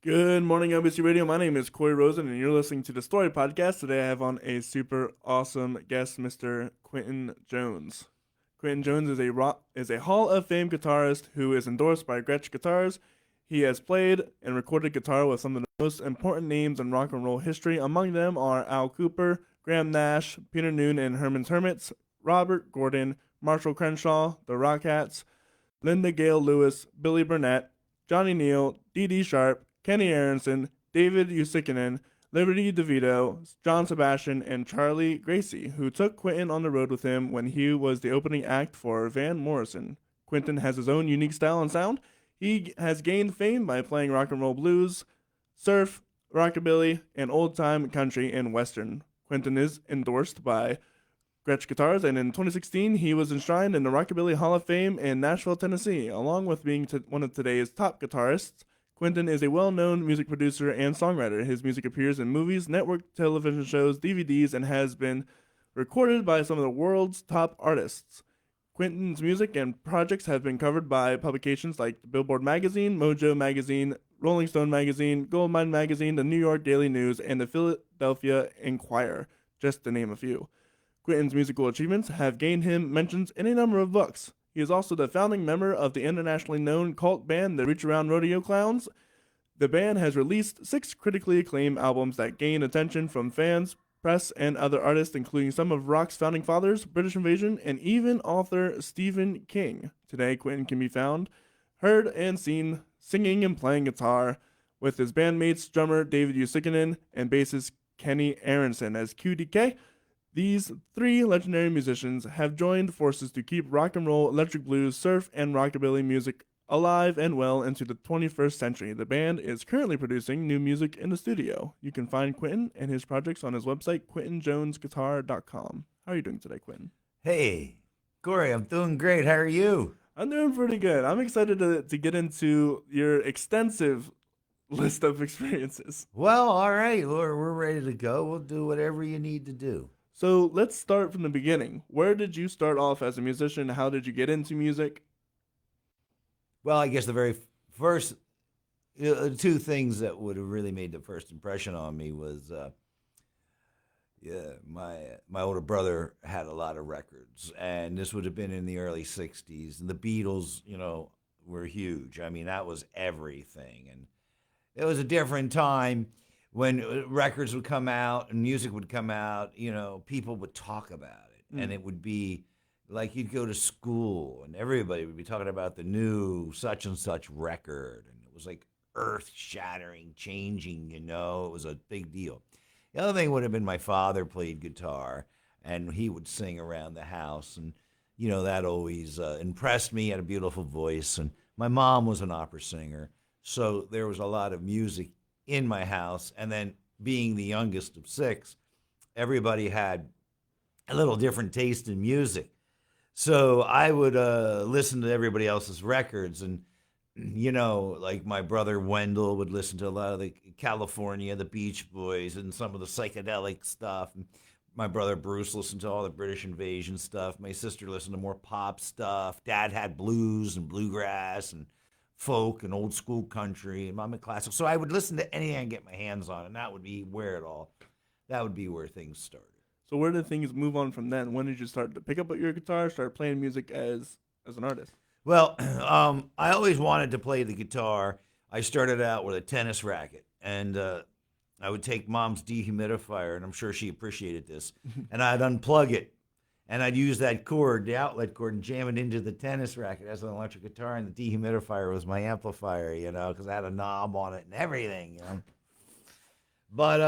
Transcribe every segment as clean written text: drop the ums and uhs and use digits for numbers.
Good morning, LBC Radio. My name is Corey Rosen, and you're listening to the Story Podcast. Today I have on a super awesome guest, Mr. Quentin Jones. Quentin Jones is a Hall of Fame guitarist who is endorsed by Gretsch Guitars. He has played and recorded guitar with some of the most important names in rock and roll history. Among them are Al Kooper, Graham Nash, Peter Noone and Herman's Hermits, Robert Gordon, Marshall Crenshaw, the Rockats, Linda Gail Lewis, Billy Burnett, Johnny Neel, Dee Dee Sharp, Kenny Aaronson, David Uosikkinen, Liberty Devitto, John Sebastian, and Charlie Gracie, who took Quentin on the road with him when he was the opening act for Van Morrison. Quentin has his own unique style and sound. He has gained fame by playing rock and roll blues, surf, rockabilly, and old-time country and western. Quentin is endorsed by Gretsch Guitars, and in 2016, he was enshrined in the Rockabilly Hall of Fame in Nashville, Tennessee. Along with being one of today's top guitarists, Quentin is a well-known music producer and songwriter. His music appears in movies, network television shows, DVDs, and has been recorded by some of the world's top artists. Quentin's music and projects have been covered by publications like Billboard Magazine, Mojo Magazine, Rolling Stone Magazine, Goldmine Magazine, the New York Daily News, and the Philadelphia Inquirer, just to name a few. Quentin's musical achievements have gained him mentions in a number of books. He is also the founding member of the internationally known cult band, the Reach Around Rodeo Clowns. The band has released 6 critically acclaimed albums that gain attention from fans, press, and other artists, including some of rock's founding fathers, British Invasion, and even author Stephen King. Today, Quentin can be found, heard, and seen singing and playing guitar with his bandmates, drummer David Uosikkinen and bassist Kenny Aaronson as QDK. These 3 legendary musicians have joined forces to keep rock and roll, electric blues, surf, and rockabilly music alive and well into the 21st century. The band is currently producing new music in the studio. You can find Quentin and his projects on his website, quentinjonesguitar.com. How are you doing today, Quentin? Hey, Corey, I'm doing great. How are you? I'm doing pretty good. I'm excited to get into your extensive list of experiences. Well, all right, Laura, we're ready to go. We'll do whatever you need to do. So let's start from the beginning. Where did you start off as a musician? How did you get into music? Well, I guess the very first 2 things that would have really made the first impression on me was, my older brother had a lot of records, and this would have been in the early '60s, and the Beatles, were huge. I mean, that was everything, and it was a different time. When records would come out and music would come out, people would talk about it. And it would be like you'd go to school and everybody would be talking about the new such and such record. And it was like earth-shattering, changing, it was a big deal. The other thing would have been my father played guitar and he would sing around the house. And, that always impressed me. He had a beautiful voice. And my mom was an opera singer. So there was a lot of music in my house, and then being the youngest of 6, everybody had a little different taste in music. So I would listen to everybody else's records, and like my brother Wendell would listen to a lot of the California, the Beach Boys, and some of the psychedelic stuff. And my brother Bruce listened to all the British Invasion stuff. My sister listened to more pop stuff. Dad had blues and bluegrass and folk and old school country and mom and classical. So I would listen to anything I could get my hands on, and that would be where things started. So where did things move on from then? When did you start to pick up your guitar, start playing music as an artist? Well, I always wanted to play the guitar. I started out with a tennis racket, and I would take mom's dehumidifier, and I'm sure she appreciated this, and I'd unplug it. And I'd use that cord, the outlet cord, and jam it into the tennis racket as an electric guitar, and the dehumidifier was my amplifier, because I had a knob on it and everything, But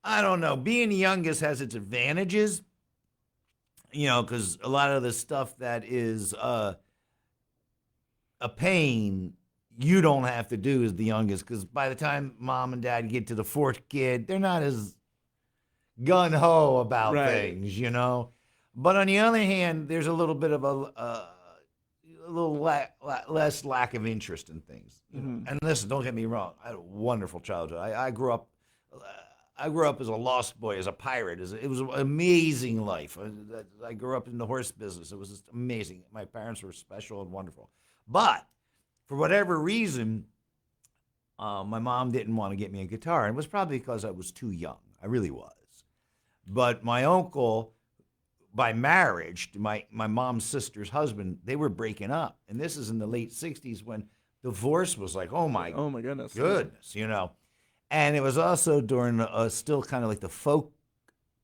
I don't know. Being the youngest has its advantages, because a lot of the stuff that is a pain, you don't have to do as the youngest, because by the time mom and dad get to the 4th kid, they're not as gun-ho about things, But on the other hand, there's a little bit of a little less lack of interest in things. And listen, don't get me wrong. I had a wonderful childhood. I grew up as a lost boy, as a pirate. It was an amazing life. I grew up in the horse business. It was just amazing. My parents were special and wonderful. But for whatever reason, my mom didn't want to get me a guitar. And it was probably because I was too young. I really was. But my uncle, by marriage, my mom's sister's husband, they were breaking up. And this is in the late 60s when divorce was like, oh my goodness. And it was also during still kind of like the folk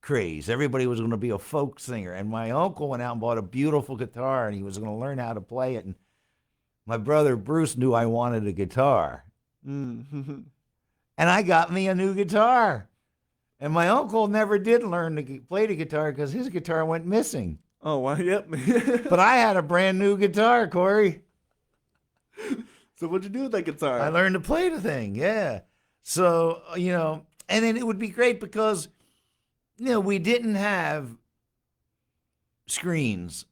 craze. Everybody was going to be a folk singer. And my uncle went out and bought a beautiful guitar, and he was going to learn how to play it. And my brother Bruce knew I wanted a guitar. Mm-hmm. And I got me a new guitar. And my uncle never did learn to play the guitar because his guitar went missing. Oh, wow. Yep. But I had a brand new guitar, Corey. So what'd you do with that guitar? I learned to play the thing, yeah. So, and then it would be great because, we didn't have screens.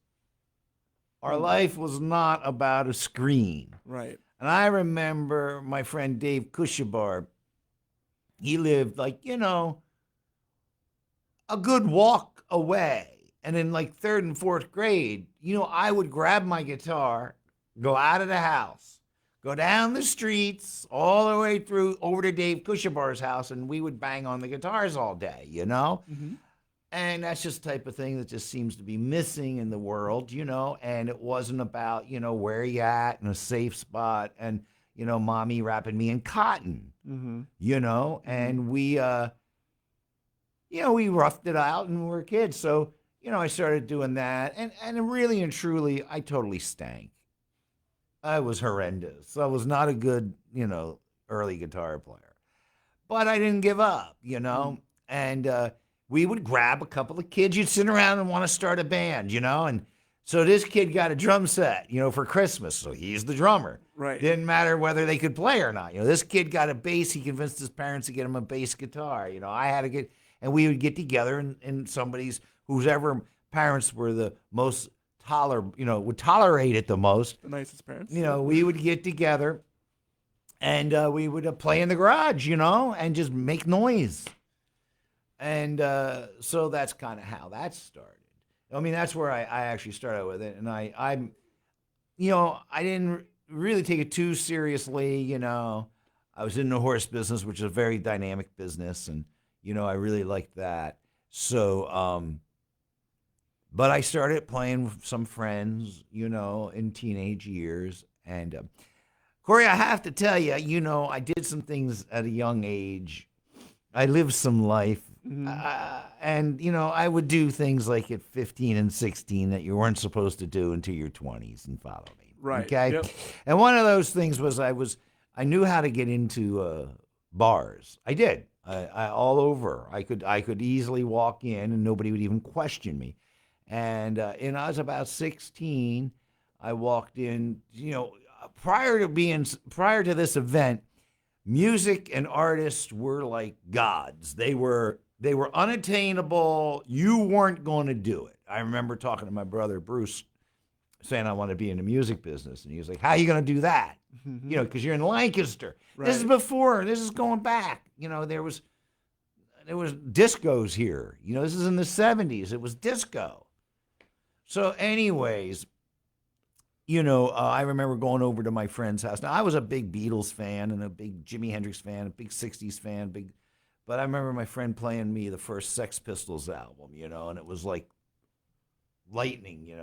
Our life was not about a screen. Right. And I remember my friend Dave Kushabar, he lived a good walk away. And in like third and fourth grade, I would grab my guitar, go out of the house, go down the streets all the way through over to Dave Kushabar's house, and we would bang on the guitars all day, Mm-hmm. And that's just the type of thing that just seems to be missing in the world, and it wasn't about, where you at in a safe spot and, mommy wrapping me in cotton, Mm-hmm. and we roughed it out and we were kids. So, I started doing that, and really and truly, I totally stank. I was horrendous. I was not a good, early guitar player. But I didn't give up, and we would grab a couple of kids. You'd sit around and want to start a band, and so this kid got a drum set, for Christmas. So he's the drummer. Right. Didn't matter whether they could play or not. This kid got a bass. He convinced his parents to get him a bass guitar. I had to get, and we would get together in somebody's, whose ever parents were the most would tolerate it the most. The nicest parents. We would get together and we would play in the garage, and just make noise. And so that's kind of how that started. I mean, that's where I actually started with it. And I didn't really take it too seriously. I was in the horse business, which is a very dynamic business. And, I really liked that. So, but I started playing with some friends, in teenage years. And Corey, I have to tell you, I did some things at a young age. I lived some life. Mm-hmm. And, I would do things like at 15 and 16 that you weren't supposed to do until your 20s, and follow me. Right. Okay. Yep. And one of those things was I knew how to get into bars. I did. I all over. I could easily walk in and nobody would even question me. And I was about 16. I walked in, prior to this event, music and artists were like gods. They were unattainable. You weren't going to do it. I remember talking to my brother Bruce, saying I want to be in the music business, and he was like, "How are you going to do that? Mm-hmm. Because you're in Lancaster. Right. This is before. This is going back. There was discos here. This is in the 70s. It was disco. So, anyways." I remember going over to my friend's house. Now, I was a big Beatles fan and a big Jimi Hendrix fan, a big 60s fan, but I remember my friend playing me the first Sex Pistols album, and it was like lightning,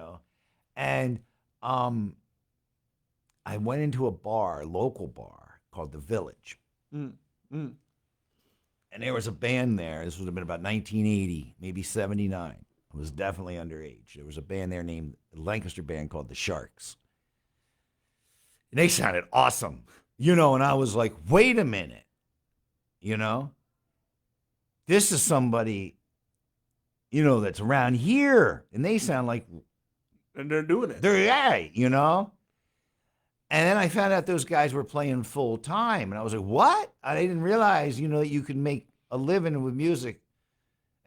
And I went into a local bar called The Village. Mm-hmm. And there was a band there. This would have been about 1980, maybe 79. I was definitely underage. There was a band there named a Lancaster band called the Sharks. And they sounded awesome, and I was like, wait a minute, this is somebody, that's around here. And they sound like. And they're doing it. And then I found out those guys were playing full time. And I was like, what? I didn't realize, that you could make a living with music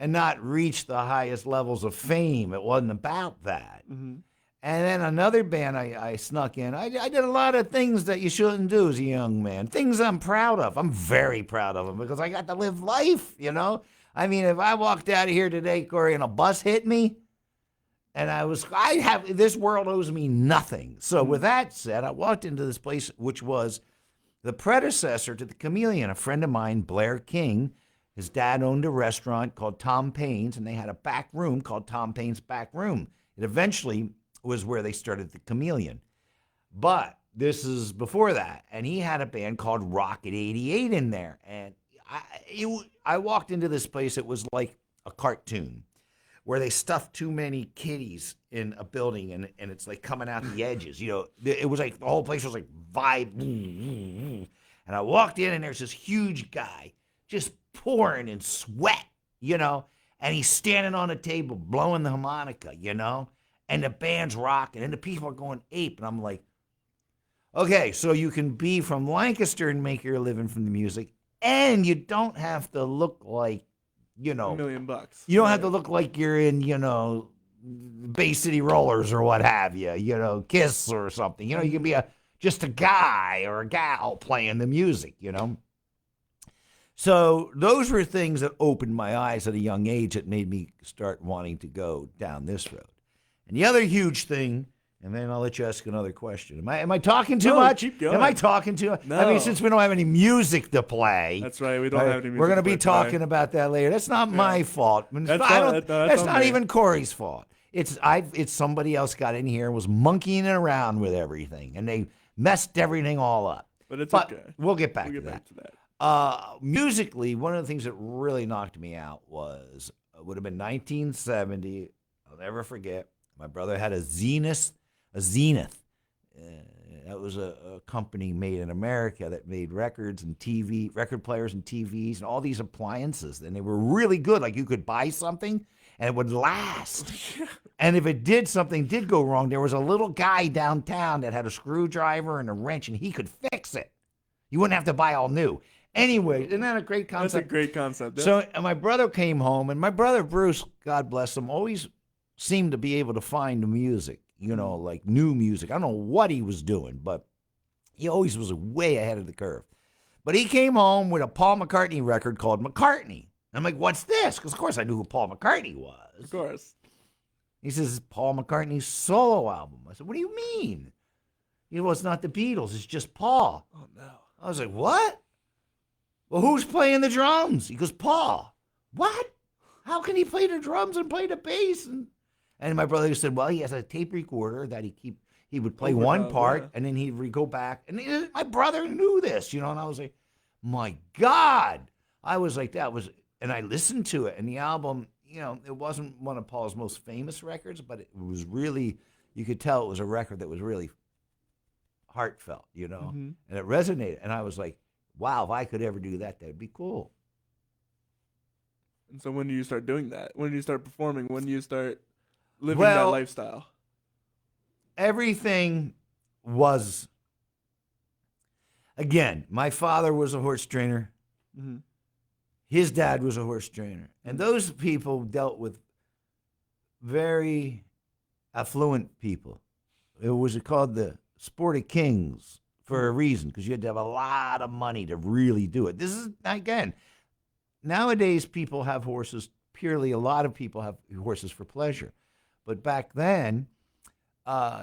and not reach the highest levels of fame. It wasn't about that. Mm-hmm. And then another band I snuck in. I did a lot of things that you shouldn't do as a young man. Things I'm proud of. I'm very proud of them because I got to live life, I mean, if I walked out of here today, Corey, and a bus hit me, and this world owes me nothing. So with that said, I walked into this place, which was the predecessor to the Chameleon. A friend of mine, Blair King, his dad owned a restaurant called Tom Payne's, and they had a back room called Tom Payne's Back Room. It eventually was where they started the Chameleon. But this is before that, and he had a band called Rocket 88 in there. And I walked into this place, it was like a cartoon where they stuffed too many kitties in a building, and it's like coming out the edges. You know, it was like the whole place was like vibe. And I walked in, and there's this huge guy just pouring in sweat, you know, and he's standing on a table blowing the harmonica, you know, and the band's rocking, and the people are going ape. And I'm like, okay, so you can be from Lancaster and make your living from the music, and you don't have to look like, you know, $1 million. You don't have to look like you're in, you know, Bay City Rollers or what have you, you know, Kiss or something. You know, you can be just a guy or a gal playing the music, you know. So those were things that opened my eyes at a young age that made me start wanting to go down this road. And the other huge thing, and then I'll let you ask another question. Am I talking too much? Keep going. Am I talking too much? No. I mean, since we don't have any music to play. That's right. We don't have any music. We're going to be to play. talking about that later. That's not my fault. That's not even Corey's fault. It's somebody else got in here and was monkeying around with everything, and they messed everything all up. But okay. We'll get back to that. Musically, one of the things that really knocked me out would have been 1970. I'll never forget. My brother had a Zenith. That was a company made in America that made records and record players and TVs and all these appliances. And they were really good. Like you could buy something and it would last. And if something did go wrong, there was a little guy downtown that had a screwdriver and a wrench, and he could fix it. You wouldn't have to buy all new. Anyway, isn't that a great concept? That's a great concept. Yeah. So my brother came home, and my brother Bruce, God bless him, always seemed to be able to find the music, you know, like new music. I don't know what he was doing, but he always was way ahead of the curve. But he came home with a Paul McCartney record called McCartney. I'm like, what's this? Because, of course, I knew who Paul McCartney was. Of course. He says, Paul McCartney's solo album. I said, what do you mean? He goes, well, it's not the Beatles. It's just Paul. Oh, no. I was like, what? Well, who's playing the drums? He goes, Paul. What? How can he play the drums and play the bass? And my brother said, well, he has a tape recorder that he would play one part, and then he'd go back. And my brother knew this, you know, and I was like, my God. I was like, and I listened to it, and the album, you know, it wasn't one of Paul's most famous records, but it was really, you could tell it was a record that was really heartfelt, you know, and it resonated. And I was like, wow, if I could ever do that, that'd be cool. And so when do you start doing that? When do you start performing? When do you start living that lifestyle? Everything was, again, my father was a horse trainer. Mm-hmm. His dad was a horse trainer. And those people dealt with very affluent people. It was called the Sport of Kings for a reason, because you had to have a lot of money to really do it. This is, again, nowadays people have horses purely, a lot of people have horses for pleasure. But back then,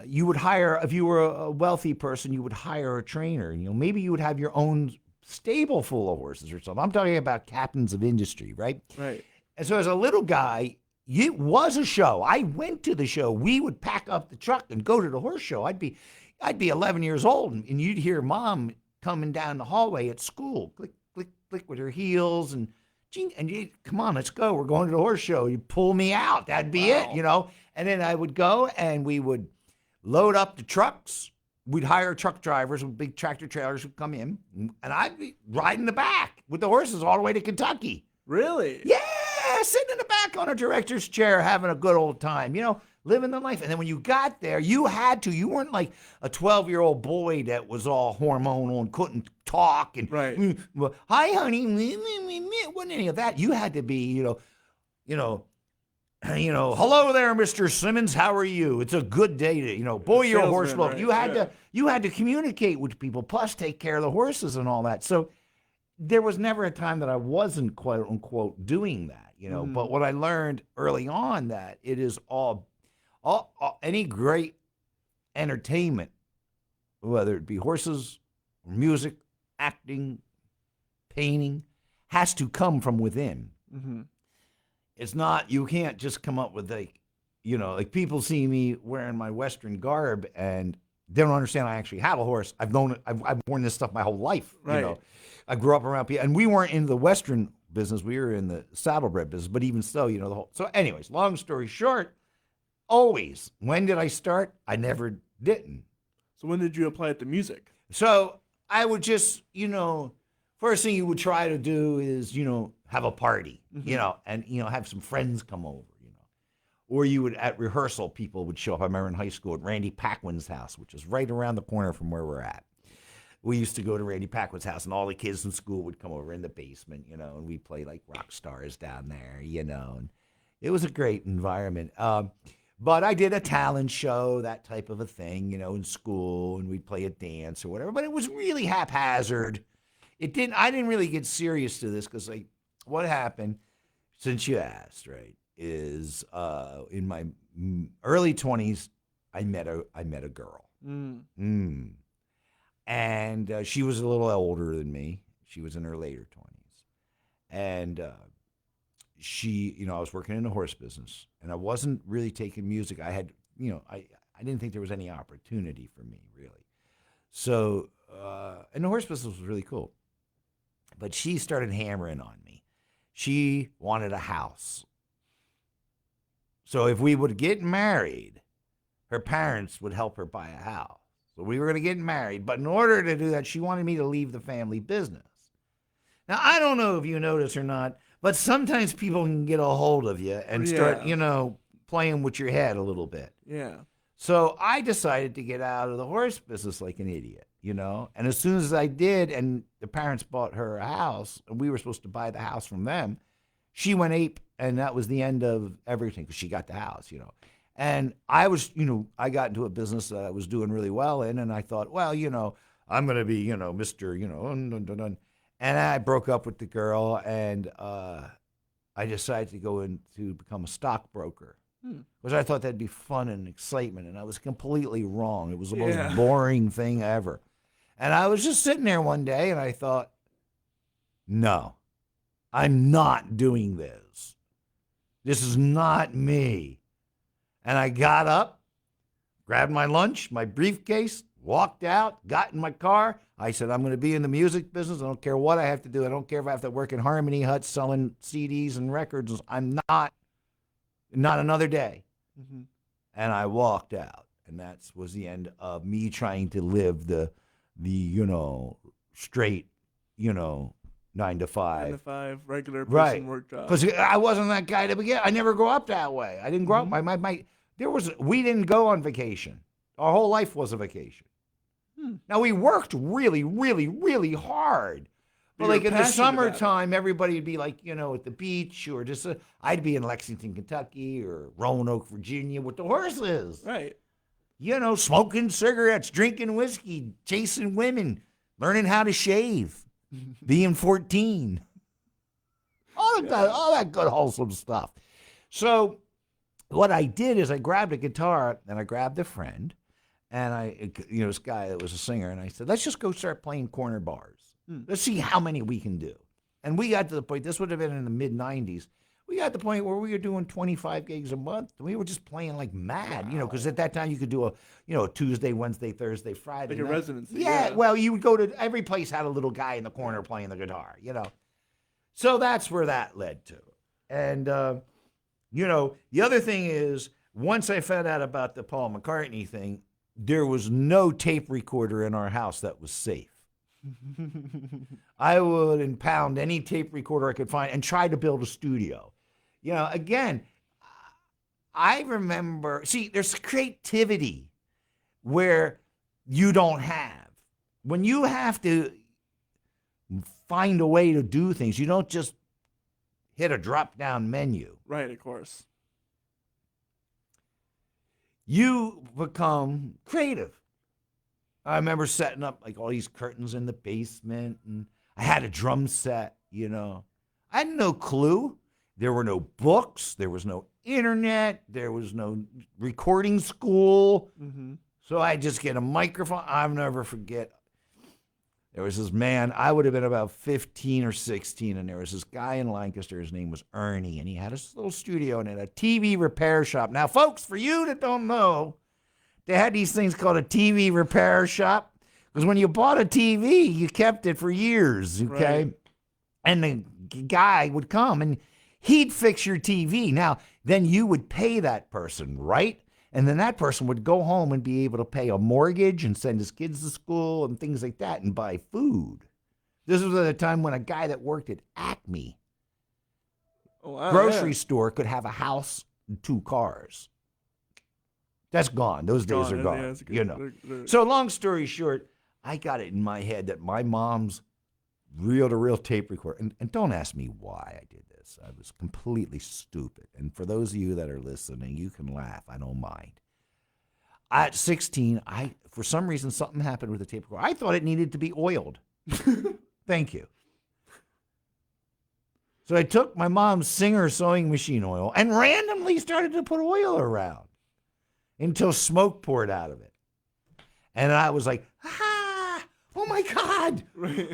you would hire, if you were a wealthy person, you would hire a trainer. You know, maybe you would have your own stable full of horses or something. I'm talking about captains of industry, right? Right. And so as a little guy, it was a show. I went to the show. We would pack up the truck and go to the horse show. I'd be 11 years old, and you'd hear Mom coming down the hallway at school, click, click, click with her heels, and you, come on, let's go. We're going to the horse show. You pull me out. That'd be it, you know. And then I would go, and we would load up the trucks. We'd hire truck drivers with big tractor trailers would come in, and I'd be riding the back with the horses all the way to Kentucky. Really? Yeah, sitting in the back on a director's chair having a good old time, you know, living the life. And then when you got there, you weren't like a 12-year-old boy that was all hormonal and couldn't talk. And, right. Well, hi, honey. Wasn't any of that. You had to be, you know, hello there, Mr. Simmons. How are you? It's a good day to, boy, you're a horse lover. Right? You had to communicate with people, plus take care of the horses and all that. So there was never a time that I wasn't, quote unquote, doing that, But what I learned early on, that it is all any great entertainment, whether it be horses or music acting, painting, has to come from within. Mm-hmm. It's not, you can't just come up with like people see me wearing my Western garb and they don't understand I actually have a horse. I've worn this stuff my whole life. Right. I grew up around people, and we weren't in the Western business. We were in the saddlebred business, but even so, the whole. So anyways, long story short, always, when did I start? I never didn't. So when did you apply it to music? So I would just, first thing you would try to do is, have a party, and, have some friends come over, or you would, at rehearsal, people would show up. I remember in high school at Randy Paquin's house, which is right around the corner from where we're at. We used to go to Randy Paquin's house, and all the kids in school would come over in the basement, and we'd play like rock stars down there, and it was a great environment. But I did a talent show, that type of a thing, in school, and we'd play a dance or whatever. But it was really haphazard. I didn't really get serious to this because, what happened, since you asked, right, is in my early 20s, I met a girl. And she was a little older than me. She was in her later 20s. And she, I was working in the horse business, and I wasn't really taking music. I had, I didn't think there was any opportunity for me, really. So, and the horse business was really cool. But she started hammering on me. She wanted a house. So if we would get married, her parents would help her buy a house. So we were going to get married. But in order to do that, she wanted me to leave the family business. Now, I don't know if you notice or not, but sometimes people can get a hold of you and start, playing with your head a little bit. Yeah. So I decided to get out of the horse business like an idiot, And as soon as I did, and the parents bought her a house, and we were supposed to buy the house from them, she went ape, and that was the end of everything because she got the house, And I was, I got into a business that I was doing really well in, and I thought, well, I'm going to be, Mr., And I broke up with the girl, and I decided to go in to become a stockbroker. Because I thought that'd be fun and excitement, and I was completely wrong. It was the most boring thing ever. And I was just sitting there one day, and I thought, no, I'm not doing this. This is not me. And I got up, grabbed my lunch, my briefcase, walked out, got in my car. I said, I'm going to be in the music business. I don't care what I have to do. I don't care if I have to work in Harmony Huts selling CDs and records. I'm not another day. Mm-hmm. And I walked out. And that was the end of me trying to live the straight, 9 to 5. 9 to 5, regular person work job. Because I wasn't that guy to begin. I never grew up that way. I didn't grow up. We didn't go on vacation. Our whole life was a vacation. Now, we worked really, really, really hard. But in the summertime, everybody would be at the beach or just, I'd be in Lexington, Kentucky or Roanoke, Virginia with the horses. Right. Smoking cigarettes, drinking whiskey, chasing women, learning how to shave, being 14. All that good, wholesome stuff. So what I did is I grabbed a guitar and I grabbed a friend. And this guy that was a singer, and I said, let's just go start playing corner bars. Let's see how many we can do. And we got to the point, this would have been in the mid-90s, we got to the point where we were doing 25 gigs a month. We were just playing like mad, because at that time you could do a Tuesday, Wednesday, Thursday, Friday. Like a residency. Yeah, well, you would go to, every place had a little guy in the corner playing the guitar, So that's where that led to. And, the other thing is, once I found out about the Paul McCartney thing, there was no tape recorder in our house that was safe. I would impound any tape recorder I could find and try to build a studio. Again, I remember, there's creativity where you don't have. When you have to find a way to do things, you don't just hit a drop-down menu. Right, of course. You become creative. I remember setting up all these curtains in the basement, and I had a drum set, I had no clue. There were no books. There was no internet. There was no recording school. Mm-hmm. So I just get a microphone. I'll never forget. There was this man, I would have been about 15 or 16, and there was this guy in Lancaster. His name was Ernie, and he had his little studio and had a TV repair shop. Now, folks, for you that don't know, they had these things called a TV repair shop, because when you bought a TV, you kept it for years, okay? Right. And the guy would come, and he'd fix your TV. Now, then you would pay that person, right? And then that person would go home and be able to pay a mortgage and send his kids to school and things like that and buy food. This was at a time when a guy that worked at Acme grocery store could have a house and 2 cars. That's gone. Those days are gone. They're- So long story short, I got it in my head that my mom's reel-to-reel tape recorder, and don't ask me why I did this. I was completely stupid. And for those of you that are listening, you can laugh. I don't mind. At 16, for some reason, something happened with the tape recorder. I thought it needed to be oiled. Thank you. So I took my mom's Singer sewing machine oil and randomly started to put oil around until smoke poured out of it. And I was like, oh my God,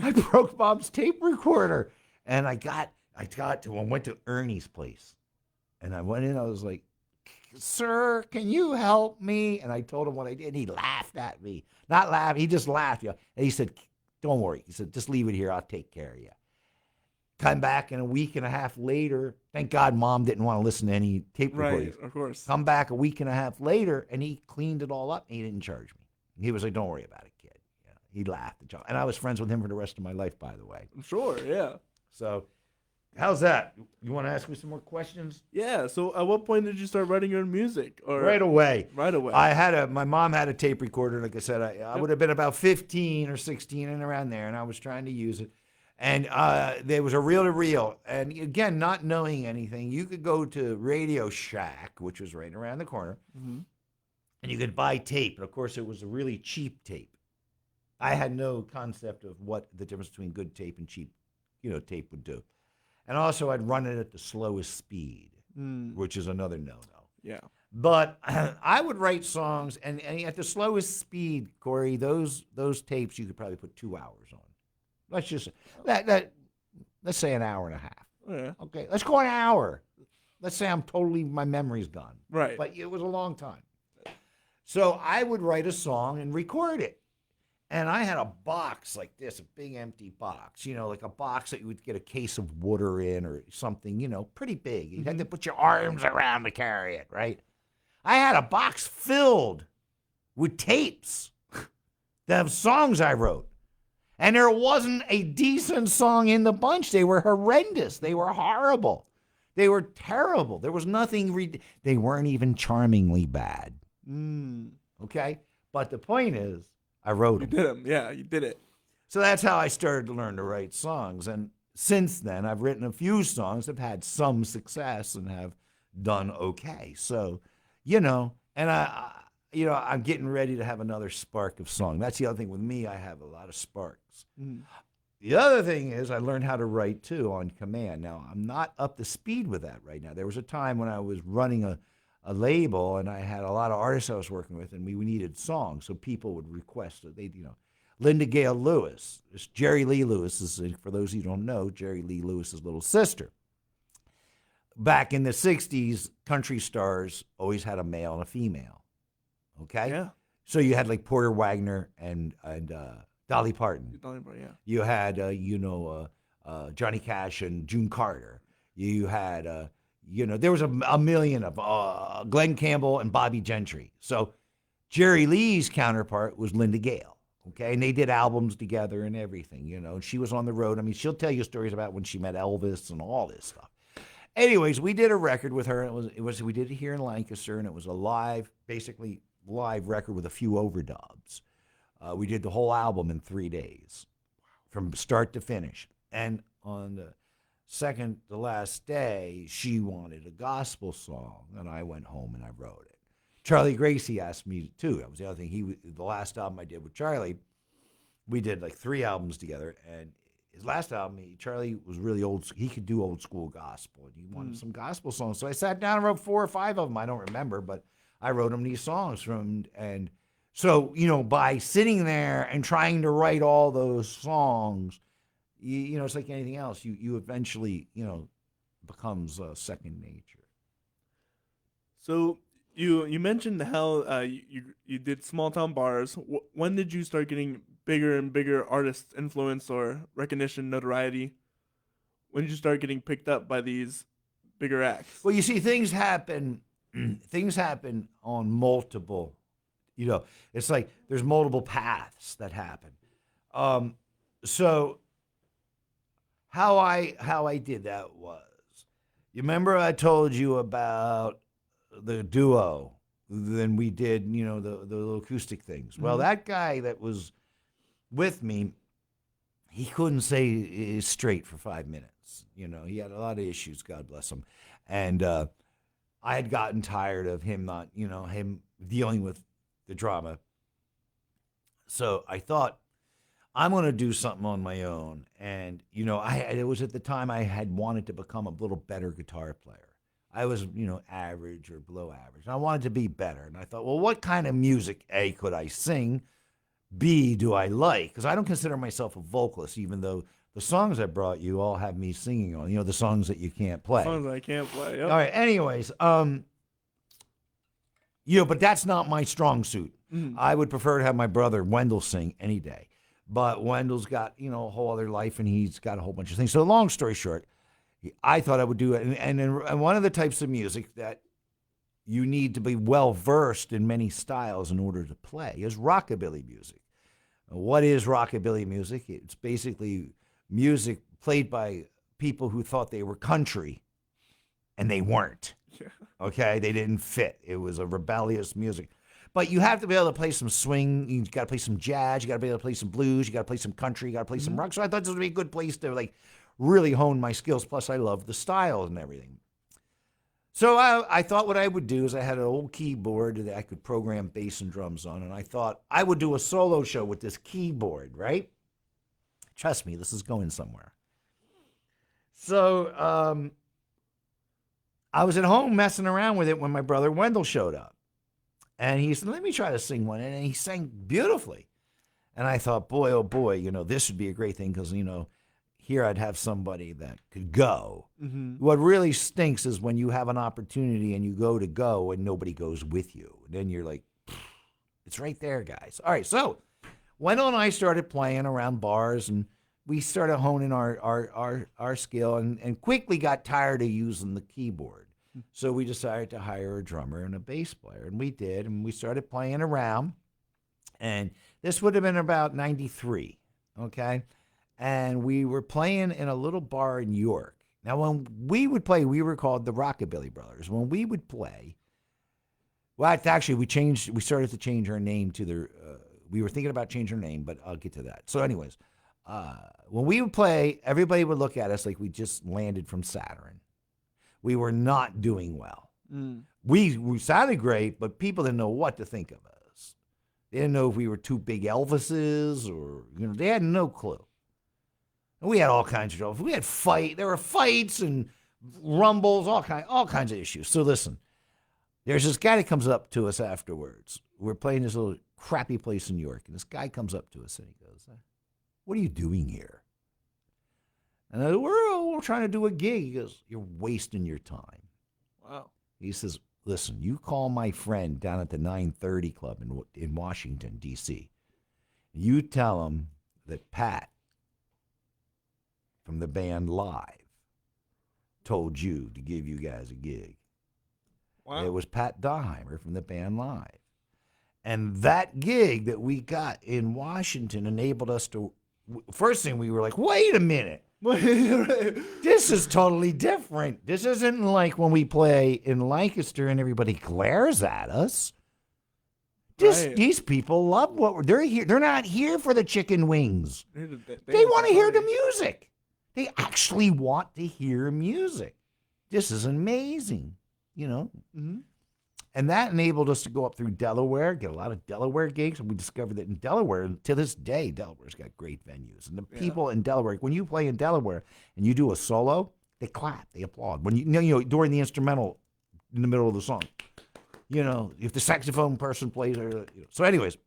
I broke Mom's tape recorder. And I went to Ernie's place. And I went in, I was like, sir, can you help me? And I told him what I did. And he laughed at me. Not laugh, he just laughed. And he said, don't worry. He said, just leave it here. I'll take care of you. Come back in a week and a half later. Thank God Mom didn't want to listen to any tape recordings. Right, of course. Come back a week and a half later, and he cleaned it all up, and he didn't charge me. He was like, don't worry about it, kid. You know, he laughed. And I was friends with him for the rest of my life, by the way. I'm sure, yeah. So how's that? You want to ask me some more questions? Yeah, so at what point did you start writing your own music? Or Right away. Right away. My mom had a tape recorder. Like I said, I would have been about 15 or 16 and around there, and I was trying to use it. And there was a reel-to-reel. And again, not knowing anything, you could go to Radio Shack, which was right around the corner, and you could buy tape. And, of course, it was a really cheap tape. I had no concept of what the difference between good tape and cheap, tape would do. And also, I'd run it at the slowest speed, which is another no-no. Yeah. But I would write songs, and at the slowest speed, Corey, those tapes you could probably put 2 hours on. Let's just let's say an hour and a half. Yeah. Okay, let's go an hour. Let's say my memory's gone. Right. But it was a long time. So I would write a song and record it. And I had a box like this, a big empty box, like a box that you would get a case of water in or something, pretty big. You had to put your arms around to carry it, right? I had a box filled with tapes of songs I wrote. And there wasn't a decent song in the bunch. They were horrendous. They were horrible. They were terrible. There was nothing. They weren't even charmingly bad. Okay? But the point is, I wrote them. You did them. Yeah, you did it. So that's how I started to learn to write songs. And since then, I've written a few songs, have had some success, and have done okay. So, and I'm getting ready to have another spark of song. That's the other thing with me. I have a lot of sparks. The other thing is I learned how to write, too, on command. Now, I'm not up to speed with that right now. There was a time when I was running a label, and I had a lot of artists I was working with, and we needed songs, so people would request it. Linda Gail Lewis. This Jerry Lee Lewis is, for those who don't know, Jerry Lee Lewis's little sister. Back in the 60s, country stars always had a male and a female. Okay? Yeah. So you had like Porter Wagner and Dolly Parton. Yeah. You had, Johnny Cash and June Carter. You had, there was a million of Glenn Campbell and Bobby Gentry. So Jerry Lee's counterpart was Linda Gail. Okay, and they did albums together and everything, and she was on the road. I mean, she'll tell you stories about when she met Elvis and all this stuff. Anyways, we did a record with her. We did it here in Lancaster, and it was a basically live record with a few overdubs. We did the whole album in 3 days, from start to finish. And on the second to last day, she wanted a gospel song, and I went home and I wrote it. Charlie Gracie asked me too. That was the other thing. The last album I did with Charlie, we did like 3 albums together, and his last album, Charlie was really old. He could do old school gospel, and he wanted some gospel songs. So I sat down and wrote 4 or 5 of them. I don't remember, but I wrote him these songs and So, by sitting there and trying to write all those songs, it's like anything else. You eventually, becomes second nature. So you mentioned how you did small town bars. When did you start getting bigger and bigger artist influence or recognition, notoriety? When did you start getting picked up by these bigger acts? Well, you see, things happen. Things happen on multiple. It's like there's multiple paths that happen. So how I did that was, you remember I told you about the duo? Then we did, the little acoustic things. Well, that guy that was with me, he couldn't say straight for 5 minutes. He had a lot of issues, God bless him. And I had gotten tired of him not, him dealing with the drama. So I thought, I'm going to do something on my own. And, it was at the time I had wanted to become a little better guitar player. I was, average or below average. And I wanted to be better. And I thought, well, what kind of music, A, could I sing? B, do I like? Because I don't consider myself a vocalist, even though the songs I brought you all have me singing on, the songs that you can't play. Songs I can't play, yep. All right, anyways, but that's not my strong suit. I would prefer to have my brother Wendell sing any day. But Wendell's got, a whole other life, and he's got a whole bunch of things. So long story short, I thought I would do it. And one of the types of music that you need to be well-versed in many styles in order to play is rockabilly music. What is rockabilly music? It's basically music played by people who thought they were country, and they weren't. Okay? They didn't fit. It was a rebellious music. But you have to be able to play some swing. You got to play some jazz. You got to be able to play some blues. You got to play some country. You got to play some rock. So I thought this would be a good place to really hone my skills. Plus, I love the styles and everything. So I thought what I would do is I had an old keyboard that I could program bass and drums on, and I thought I would do a solo show with this keyboard, right? Trust me, this is going somewhere. So I was at home messing around with it when my brother Wendell showed up. And he said, let me try to sing one. And he sang beautifully. And I thought, boy, oh boy, this would be a great thing because, here I'd have somebody that could go. What really stinks is when you have an opportunity and you go and nobody goes with you. Then you're like, it's right there, guys. All right, so Wendell and I started playing around bars, and we started honing our skill and quickly got tired of using the keyboard. So we decided to hire a drummer and a bass player, and we did, and we started playing around. And this would have been about 93, okay? And we were playing in a little bar in York. Now, when we would play, we were called the Rockabilly Brothers. When we would play, well, actually, we started to change our name to we were thinking about changing our name, but I'll get to that. So anyways, when we would play, everybody would look at us like we just landed from Saturn. We were not doing well. We sounded great, but people didn't know what to think of us. They didn't know if we were two big Elvises or, they had no clue. And we had all kinds of trouble. There were fights and rumbles, all kinds of issues. So listen, there's this guy that comes up to us afterwards. We're playing this little crappy place in York, and this guy comes up to us and he goes, what are you doing here? And I said, we're trying to do a gig. He goes, you're wasting your time. Wow. He says, listen, you call my friend down at the 930 Club in Washington, D.C. You tell him that Pat from the band Live told you to give you guys a gig. Wow. It was Pat Dahlheimer from the band Live. And that gig that we got in Washington enabled us to, first thing we were like, wait a minute. This is totally different. This isn't like when we play in Lancaster and everybody glares at us. These people love they're here. They're not here for the chicken wings. They want to hear the music. They actually want to hear music. This is amazing, And that enabled us to go up through Delaware, get a lot of Delaware gigs, and we discovered that in Delaware, to this day, Delaware's got great venues. And the people in Delaware, when you play in Delaware and you do a solo, they clap, they applaud. When during the instrumental in the middle of the song, if the saxophone person plays. So anyways,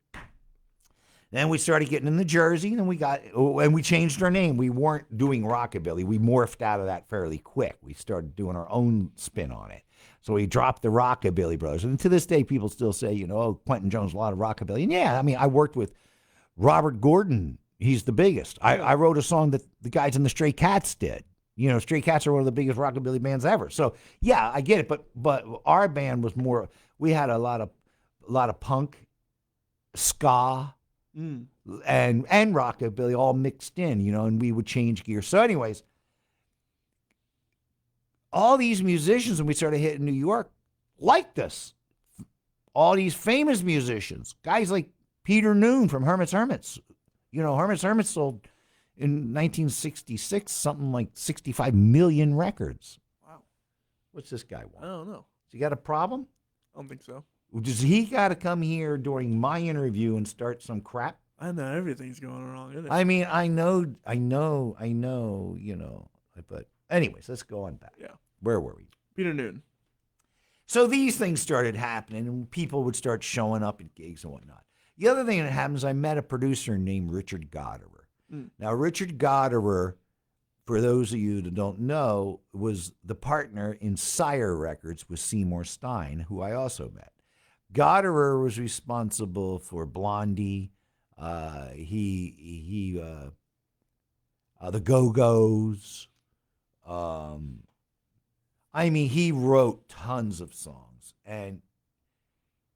then we started getting into Jersey, and we changed our name. We weren't doing Rockabilly. We morphed out of that fairly quick. We started doing our own spin on it. So we dropped the Rockabilly Brothers. And to this day, people still say, Quentin Jones, a lot of Rockabilly. And yeah, I mean, I worked with Robert Gordon. He's the biggest. I wrote a song that the guys in the Stray Cats did. Stray Cats are one of the biggest Rockabilly bands ever. So yeah, I get it. But our band was more, we had a lot of punk, ska, and Rockabilly all mixed in, and we would change gear. So anyways, all these musicians, when we started hitting New York, liked us. All these famous musicians, guys like Peter Noone from Hermits. Hermits sold in 1966 something like 65 million records. Wow. What's this guy want? I don't know. Has he got a problem? I don't think so. Does he got to come here during my interview and start some crap? I know everything's going wrong, isn't it? I mean, I know, but anyways, let's go on back. Yeah. Where were we? Peter Noone. So these things started happening, and people would start showing up at gigs and whatnot. The other thing that happens, I met a producer named Richard Gotterer. Now, Richard Gotterer, for those of you that don't know, was the partner in Sire Records with Seymour Stein, who I also met. Gotterer was responsible for Blondie, the Go-Go's. I mean, he wrote tons of songs. And,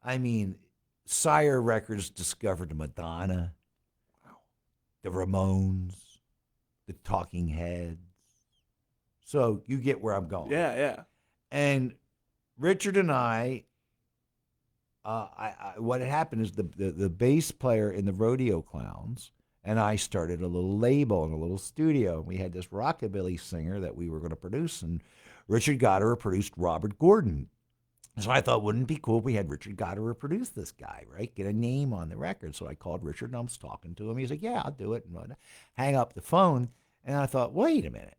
I mean, Sire Records discovered Madonna, the Ramones, the Talking Heads. So you get where I'm going. Yeah. And Richard and I what had happened is the bass player in the Rodeo Clowns and I started a little label and a little studio. We had this rockabilly singer that we were going to produce, and Richard Gotterer produced Robert Gordon. So I thought, wouldn't it be cool if we had Richard Gotterer produce this guy, right? Get a name on the record. So I called Richard and I was talking to him. He's like, yeah, I'll do it. And hang up the phone. And I thought, wait a minute.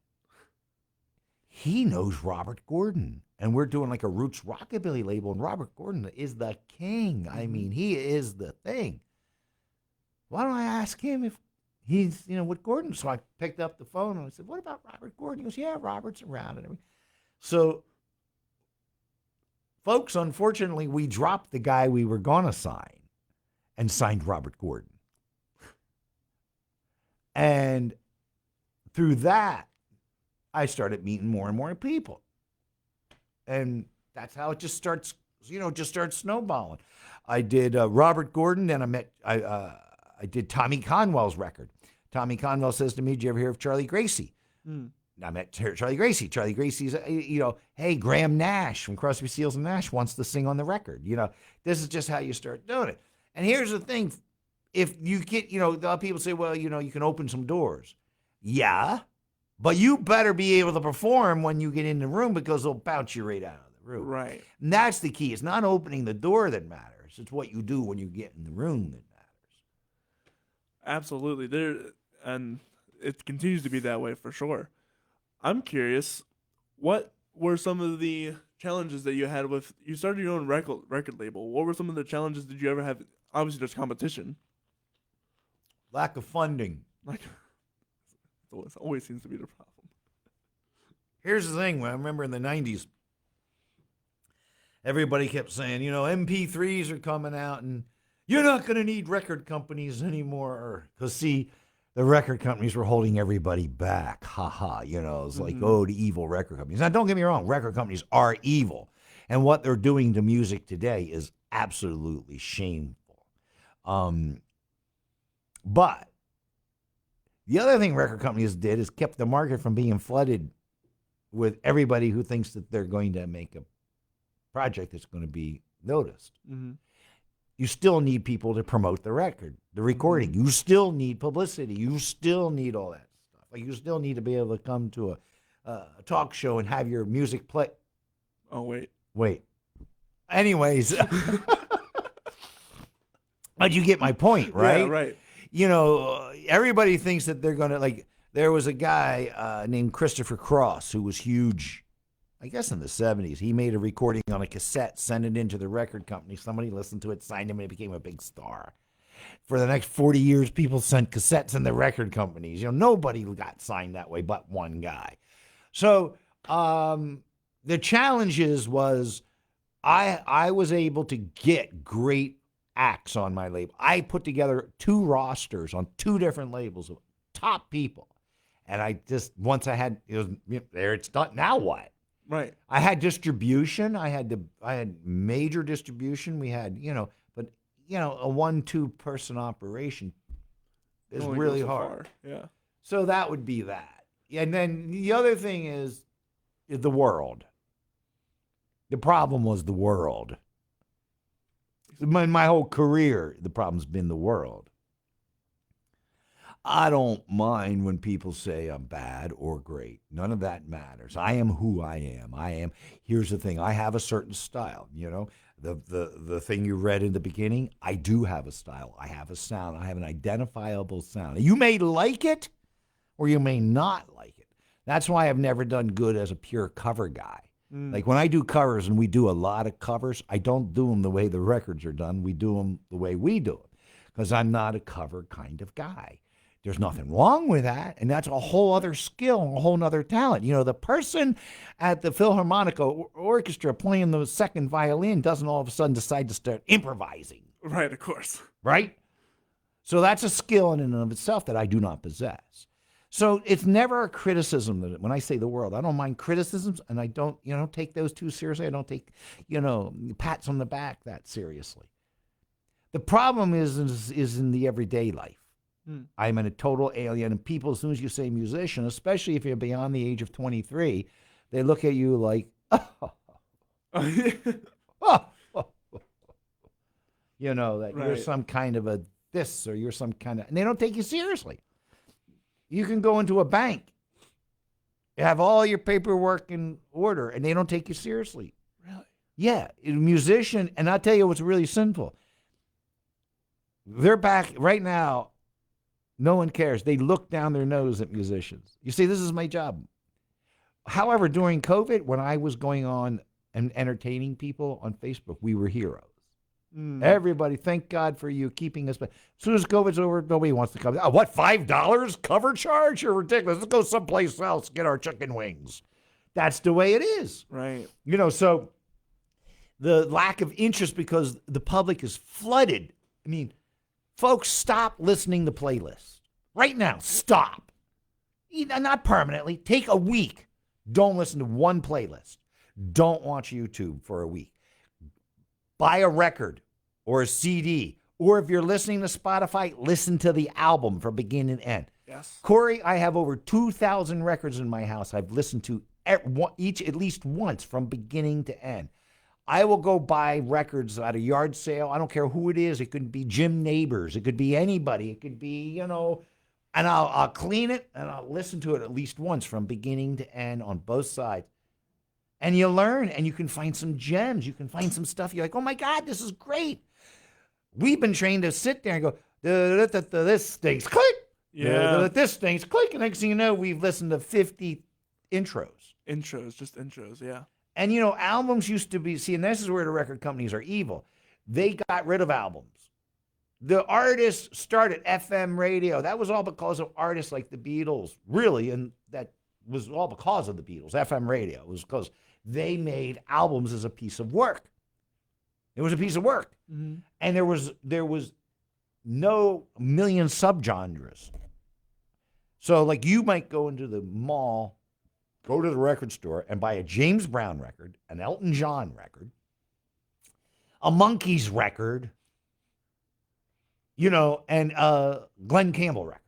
He knows Robert Gordon. And we're doing like a roots rockabilly label. And Robert Gordon is the king. I mean, he is the thing. Why don't I ask him if he's, with Gordon? So I picked up the phone and I said, what about Robert Gordon? He goes, yeah, Robert's around and everything. So, folks, unfortunately, we dropped the guy we were going to sign and signed Robert Gordon. And through that, I started meeting more and more people. And that's how it just starts, starts snowballing. I did Robert Gordon, then I did Tommy Conwell's record. Tommy Conwell says to me, did you ever hear of Charlie Gracie? I met Charlie Gracie. Charlie Gracie's, hey, Graham Nash from Crosby, Stills and Nash wants to sing on the record. This is just how you start doing it. And here's the thing. If you get, the people say, well, you can open some doors. Yeah, but you better be able to perform when you get in the room because they'll bounce you right out of the room. Right. And that's the key. It's not opening the door that matters. It's what you do when you get in the room that matters. Absolutely. And it continues to be that way for sure. I'm curious, what were some of the challenges that you had with, you started your own record label. What were some of the challenges did you ever have? Obviously, there's competition. Lack of funding. It always seems to be the problem. Here's the thing. I remember in the 90s, everybody kept saying, MP3s are coming out and you're not going to need record companies anymore. Because, see, the record companies were holding everybody back. It's like, the evil record companies. Now, don't get me wrong. Record companies are evil. And what they're doing to music today is absolutely shameful. But the other thing record companies did is kept the market from being flooded with everybody who thinks that they're going to make a project that's going to be noticed. Mm-hmm. You still need people to promote the record, the recording. You still need publicity. You still need all that stuff. Like, you still need to be able to come to a talk show and have your music play. Oh, wait. Anyways, but you get my point, right? Yeah, right. Everybody thinks that they're going to, there was a guy named Christopher Cross who was huge. I guess in the 70s, he made a recording on a cassette, sent it into the record company. Somebody listened to it, signed him, and it became a big star. For the next 40 years, people sent cassettes in the record companies. Nobody got signed that way but one guy. So the challenges was I was able to get great acts on my label. I put together 2 rosters on 2 different labels of top people. And I just, once I had, it was there, it's done. Now what? Right. I had distribution. I had major distribution. We had, but a 1-2 person operation is Only really goes so hard. far. Yeah. So that would be that. And then the other thing is the world. The problem was the world. My whole career, the problem's been the world. I don't mind when people say I'm bad or great. None of that matters. I am who I am. Here's the thing. I have a certain style, The thing you read in the beginning, I do have a style. I have a sound. I have an identifiable sound. You may like it or you may not like it. That's why I've never done good as a pure cover guy. Like when I do covers, and we do a lot of covers, I don't do them the way the records are done. We do them the way we do them because I'm not a cover kind of guy. There's nothing wrong with that, and that's a whole other skill, a whole other talent. The person at the Philharmonic Orchestra playing the second violin doesn't all of a sudden decide to start improvising. Right, of course. Right? So that's a skill in and of itself that I do not possess. So it's never a criticism that when I say the world, I don't mind criticisms, and I don't, take those too seriously. I don't take, pats on the back that seriously. The problem is in the everyday life. I'm a total alien, and people, as soon as you say musician, especially if you're beyond the age of 23, they look at you like, that right. You're some kind of a this, or you're some kind of, and they don't take you seriously. You can go into a bank, you have all your paperwork in order, and they don't take you seriously. Really? Yeah, a musician, and I'll tell you what's really sinful. They're back right now. No one cares. They look down their nose at musicians. You see, this is my job. However, during COVID, when I was going on and entertaining people on Facebook, we were heroes. Everybody, thank God for you keeping us. As soon as COVID's over, nobody wants to come. Oh, what, $5 cover charge? You're ridiculous. Let's go someplace else, get our chicken wings. That's the way it is. Right. So the lack of interest because the public is flooded. I mean, folks, stop listening to playlists. Right now, stop. Not permanently. Take a week. Don't listen to one playlist. Don't watch YouTube for a week. Buy a record or a CD. Or if you're listening to Spotify, listen to the album from beginning to end. Yes. Corey, I have over 2,000 records in my house I've listened to each at least once from beginning to end. I will go buy records at a yard sale. I don't care who it is. It could be Jim Neighbors. It could be anybody. It could be, and I'll clean it and I'll listen to it at least once from beginning to end on both sides. And you learn and you can find some gems. You can find some stuff. You're like, oh my God, this is great. We've been trained to sit there and go, this stinks, click. Yeah. This stinks, click. And next thing you know, we've listened to 50 intros. Just intros, yeah. And, albums used to be, and this is where the record companies are evil. They got rid of albums. The artists started FM radio. That was all because of artists like the Beatles, really, and that was all because of the Beatles, FM radio. It was because they made albums as a piece of work. It was a piece of work. Mm-hmm. And there was no million subgenres. So, like, you might go into the mall, go to the record store and buy a James Brown record, an Elton John record, a Monkees record, and a Glenn Campbell record.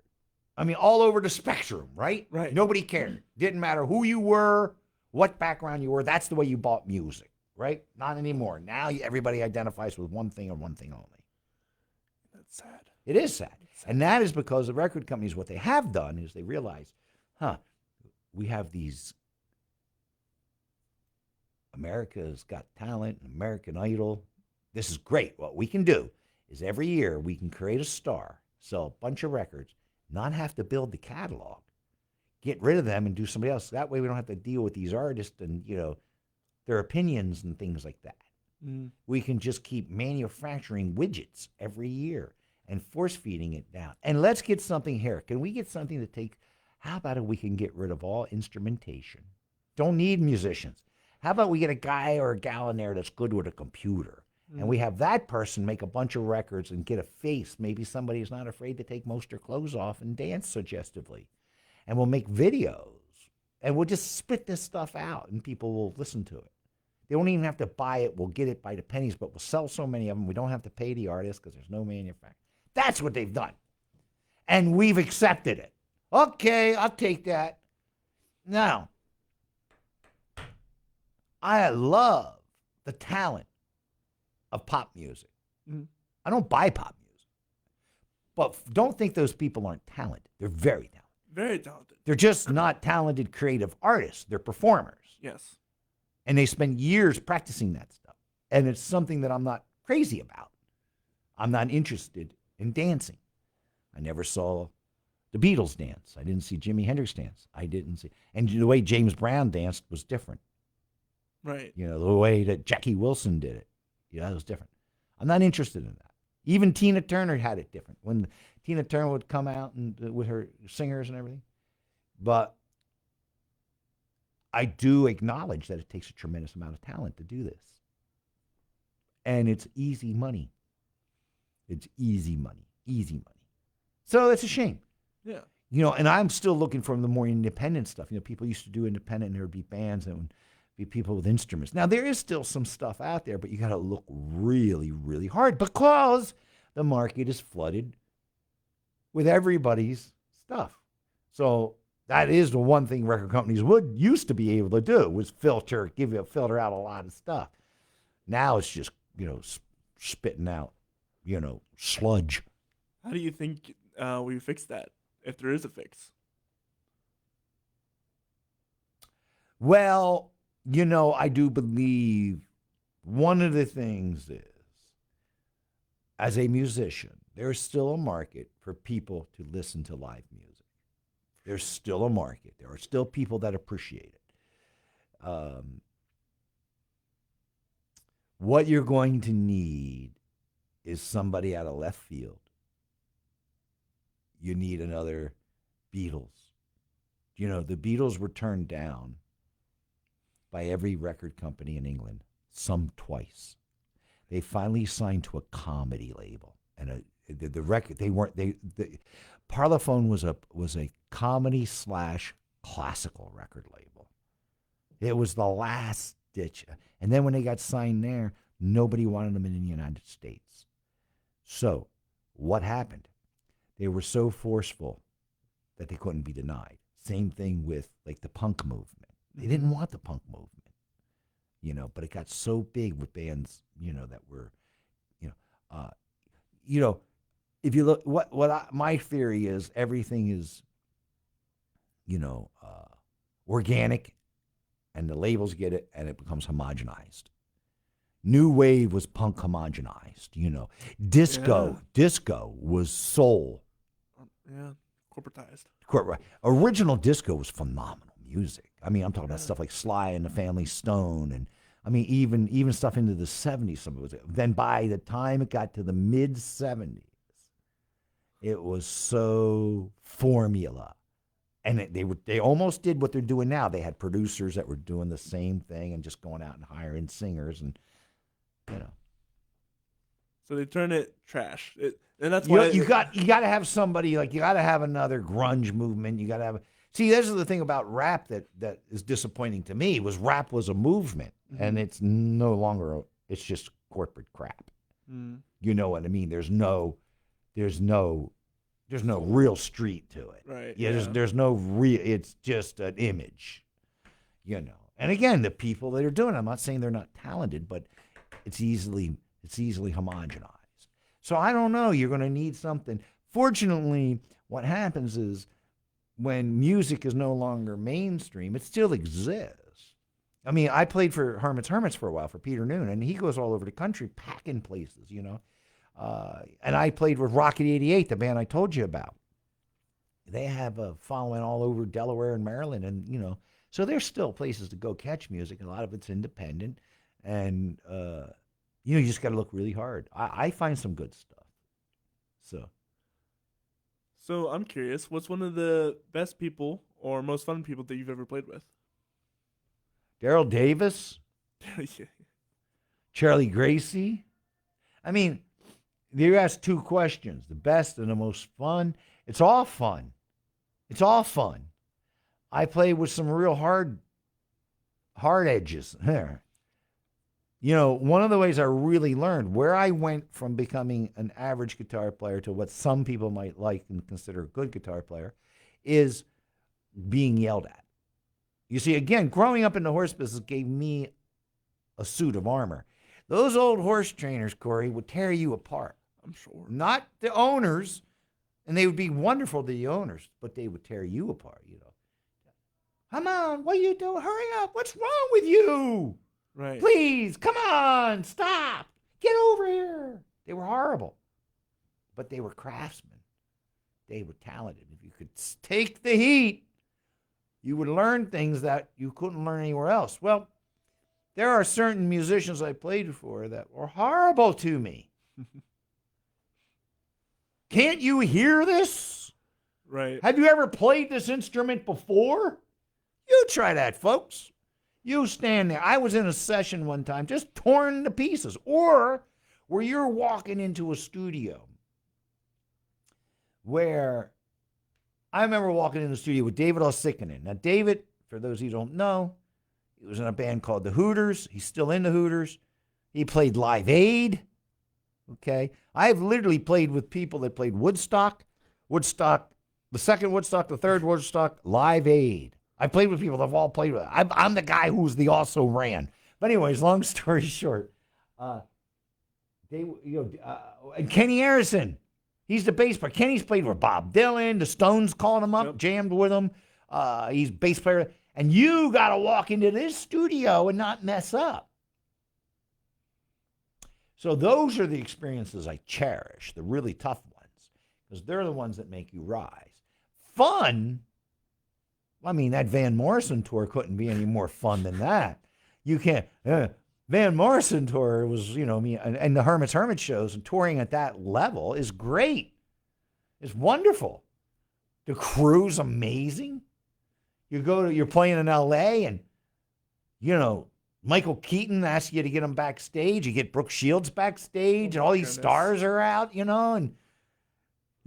I mean, all over the spectrum, right? Right. Nobody cared. Didn't matter who you were, what background you were. That's the way you bought music, right? Not anymore. Now everybody identifies with one thing and one thing only. That's sad. It is sad. And that is because the record companies, what they have done is they realize, we have these America's Got Talent, American Idol. This is great. What we can do is every year we can create a star, sell a bunch of records, not have to build the catalog, get rid of them and do somebody else. That way we don't have to deal with these artists and, their opinions and things like that. Mm. We can just keep manufacturing widgets every year and force feeding it down. And let's get something here. Can we get something to take? How about if we can get rid of all instrumentation? Don't need musicians. How about we get a guy or a gal in there that's good with a computer? And we have that person make a bunch of records and get a face. Maybe somebody who's not afraid to take most of their clothes off and dance suggestively. And we'll make videos. And we'll just spit this stuff out and people will listen to it. They won't even have to buy it. We'll get it by the pennies, but we'll sell so many of them. We don't have to pay the artist because there's no manufacturer. That's what they've done. And we've accepted it. Okay, I'll take that. Now, I love the talent of pop music. Mm-hmm. I don't buy pop music. But don't think those people aren't talented. They're very talented. Very talented. They're just not talented creative artists. They're performers. Yes. And they spend years practicing that stuff. And it's something that I'm not crazy about. I'm not interested in dancing. I never saw the Beatles dance. I didn't see Jimi Hendrix dance. I didn't see. And the way James Brown danced was different. Right. You know, the way that Jackie Wilson did it. Yeah, that was different. I'm not interested in that. Even Tina Turner had it different. When Tina Turner would come out and with her singers and everything. But I do acknowledge that it takes a tremendous amount of talent to do this. And it's easy money. It's easy money. Easy money. So it's a shame. Yeah. You know, and I'm still looking for the more independent stuff. You know, people used to do independent and there would be bands and be people with instruments. Now, there is still some stuff out there, but you got to look really, really hard because the market is flooded with everybody's stuff. So that is the one thing record companies used to be able to do was filter out a lot of stuff. Now it's just, you know, spitting out, you know, sludge. How do you think we fix that, if there is a fix? Well, you know, I do believe one of the things is, as a musician, there's still a market for people to listen to live music. There's still a market. There are still people that appreciate it. What you're going to need is somebody out of left field. You need another Beatles. You know, the Beatles were turned down by every record company in England, some twice. They finally signed to a comedy label, and the record Parlophone was a comedy / classical record label. It was the last ditch, and then when they got signed there, nobody wanted them in the United States. So, what happened? They were so forceful that they couldn't be denied. Same thing with like the punk movement. They didn't want the punk movement, you know, but it got so big with bands, you know, that were, you know, if you look, my theory is everything is, you know, organic, and the labels get it, and it becomes homogenized. New wave was punk homogenized, you know. Disco was soul. Yeah, corporatized. Right. Original disco was phenomenal music. I mean, I'm talking about stuff like Sly and the Family Stone, and I mean, even stuff into the 70s. Some of it was. Then by the time it got to the mid 70s, it was so formula, and they almost did what they're doing now. They had producers that were doing the same thing and just going out and hiring singers, and you know. So they turn it trash, and that's why you got to have somebody like you got to have another grunge movement. You got to have. See, this is the thing about rap that is disappointing to me was rap was a movement, and it's no longer. It's just corporate crap. Mm. You know what I mean? There's no real street to it. Right. Yeah. There's no real. It's just an image. You know. And again, the people that are doing it, I'm not saying they're not talented, but it's easily homogenized. So I don't know. You're going to need something. Fortunately, what happens is when music is no longer mainstream, it still exists. I mean, I played for Hermits for a while for Peter Noone, and he goes all over the country packing places, you know. And I played with Rocket 88, the band I told you about. They have a following all over Delaware and Maryland, and, you know, So there's still places to go catch music, and a lot of it's independent. And, you just got to look really hard. I find some good stuff. So I'm curious, what's one of the best people or most fun people that you've ever played with? Daryl Davis, Yeah. Charlie Gracie. I mean, you asked two questions, the best and the most fun. It's all fun. It's all fun. I played with some real hard edges there. One of the ways I really learned where I went from becoming an average guitar player to what some people might like and consider a good guitar player is being yelled at. You see, again, growing up in the horse business gave me a suit of armor. Those old horse trainers, Corey, would tear you apart. I'm sure. Not the owners, and they would be wonderful to the owners, but they would tear you apart, Come on, what are you doing? Hurry up. What's wrong with you? Right. Please, come on, stop. Get over here. They were horrible, but they were craftsmen. They were talented. If you could take the heat, you would learn things that you couldn't learn anywhere else. Well, there are certain musicians I played for that were horrible to me. Can't you hear this? Right. Have you ever played this instrument before? You try that, folks. You stand there. I was in a session one time just torn to pieces. Or where you're walking into a studio where I remember walking in the studio with David Uosikkinen. Now, David, for those who don't know, he was in a band called the Hooters. He's still in the Hooters. He played Live Aid. Okay. I've literally played with people that played Woodstock, the second Woodstock, the third Woodstock, Live Aid. I played with people that have all played with. I'm the guy who's the also ran. But anyways, long story short, and Kenny Aaronson, he's the bass player. Kenny's played with Bob Dylan. The Stones called him up, jammed with him. He's bass player. And you got to walk into this studio and not mess up. So those are the experiences I cherish, the really tough ones, because they're the ones that make you rise. Fun. I mean, that Van Morrison tour couldn't be any more fun than that. You can't. Van Morrison tour was, and the Hermits shows and touring at that level is great. It's wonderful. The crew's amazing. You're playing in L.A. and, Michael Keaton asks you to get him backstage. You get Brooke Shields backstage, and all these stars are out, and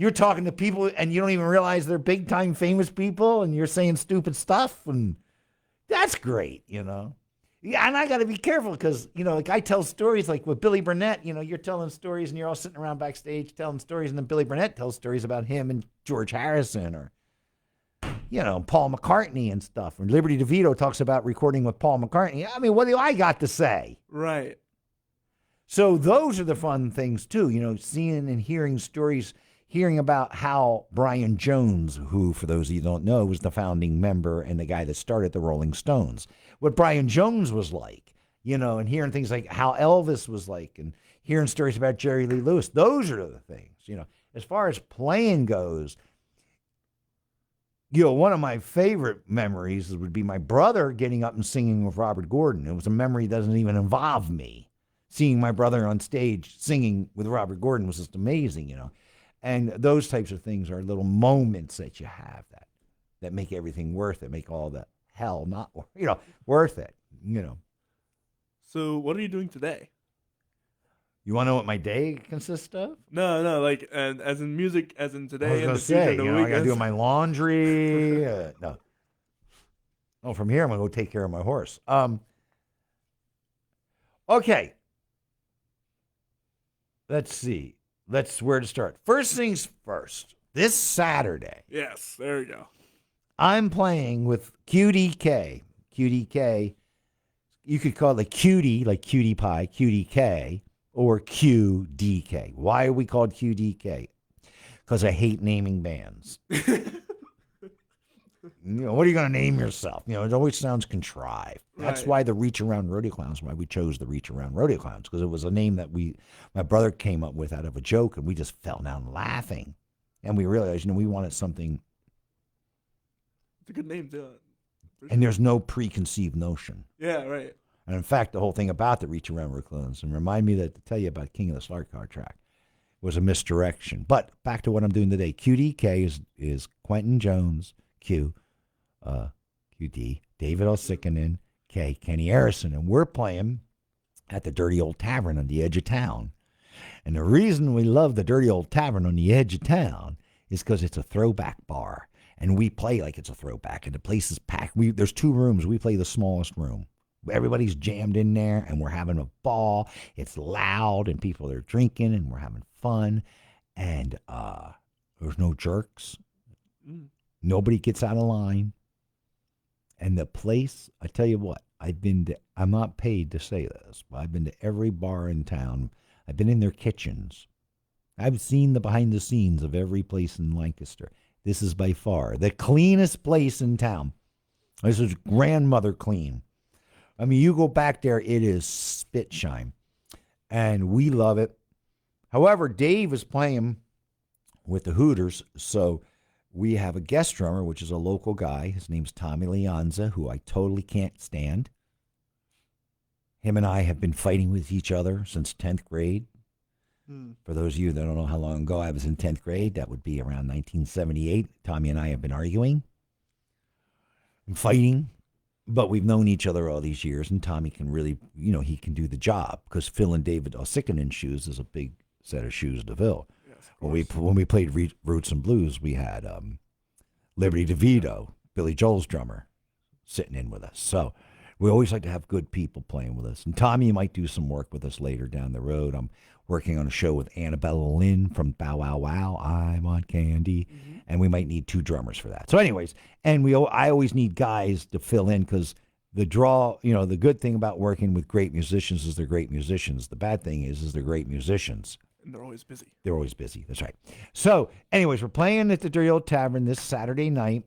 you're talking to people and you don't even realize they're big time famous people and you're saying stupid stuff. And that's great, Yeah, and I got to be careful because, like I tell stories like with Billy Burnett, you're telling stories and you're all sitting around backstage telling stories. And then Billy Burnett tells stories about him and George Harrison or, Paul McCartney and stuff. And Liberty DeVito talks about recording with Paul McCartney. I mean, what do I got to say? Right. So those are the fun things too, seeing and hearing stories. Hearing about how Brian Jones, who, for those of you who don't know, was the founding member and the guy that started the Rolling Stones, what Brian Jones was like, and hearing things like how Elvis was like, and hearing stories about Jerry Lee Lewis. Those are the things, As far as playing goes, one of my favorite memories would be my brother getting up and singing with Robert Gordon. It was a memory that doesn't even involve me. Seeing my brother on stage singing with Robert Gordon was just amazing, And those types of things are little moments that you have that make everything worth it, make all the hell not, worth it, So what are you doing today? You want to know what my day consists of? No, like as in music, as in today. I was going to say, I got to do my laundry. No. Oh, from here I'm going to go take care of my horse. Okay. Let's see. Where to start. First things first. This Saturday. Yes, there you go. I'm playing with QDK. QDK. You could call it cutie, like cutie pie, QDK, or QDK. Why are we called QDK? Because I hate naming bands. What are you going to name yourself? It always sounds contrived. That's why the Reach Around Rodeo Clowns, why we chose the Reach Around Rodeo Clowns, because it was a name that my brother came up with out of a joke, and we just fell down laughing. And we realized, we wanted something. It's a good name, too. And there's no preconceived notion. Yeah, right. And in fact, the whole thing about the Reach Around Reclunes, and remind me to tell you about King of the Slart Car track, was a misdirection. But back to what I'm doing today. QDK is Quentin Jones, QD, David Uosikkinen, K, Kenny Aaronson. And we're playing at the Dirty Old Tavern on the edge of town. And the reason we love the Dirty Old Tavern on the edge of town is because it's a throwback bar. And we play like it's a throwback. And the place is packed. There's 2 rooms. We play the smallest room. Everybody's jammed in there, and we're having a ball. It's loud, and people are drinking, and we're having fun. And there's no jerks. Nobody gets out of line. And the place, I tell you what, I'm not paid to say this, but I've been to every bar in town. I've been in their kitchens. I've seen the behind the scenes of every place in Lancaster. This is by far the cleanest place in town. This is grandmother clean. I mean, you go back there, it is spit shine. And we love it. However, Dave is playing with the Hooters, so we have a guest drummer, which is a local guy. His name's Tommy Leonza, who I totally can't stand. Him and I have been fighting with each other since 10th grade. For those of you that don't know how long ago I was in 10th grade, that would be around 1978. Tommy and I have been arguing and fighting. But we've known each other all these years, and Tommy can really, he can do the job because filling David Uosikkinen shoes is a big set of shoes to fill. Yes, when we played Roots and Blues, we had Liberty Devitto, Billy Joel's drummer, sitting in with us. So we always like to have good people playing with us. And Tommy might do some work with us later down the road. I'm working on a show with Annabella Lynn from Bow Wow Wow, I Want Candy, and we might need 2 drummers for that. So anyways, and I always need guys to fill in because the good thing about working with great musicians is they're great musicians. The bad thing is they're great musicians. And they're always busy. They're always busy, that's right. So anyways, we're playing at the Dirty Old Tavern this Saturday night.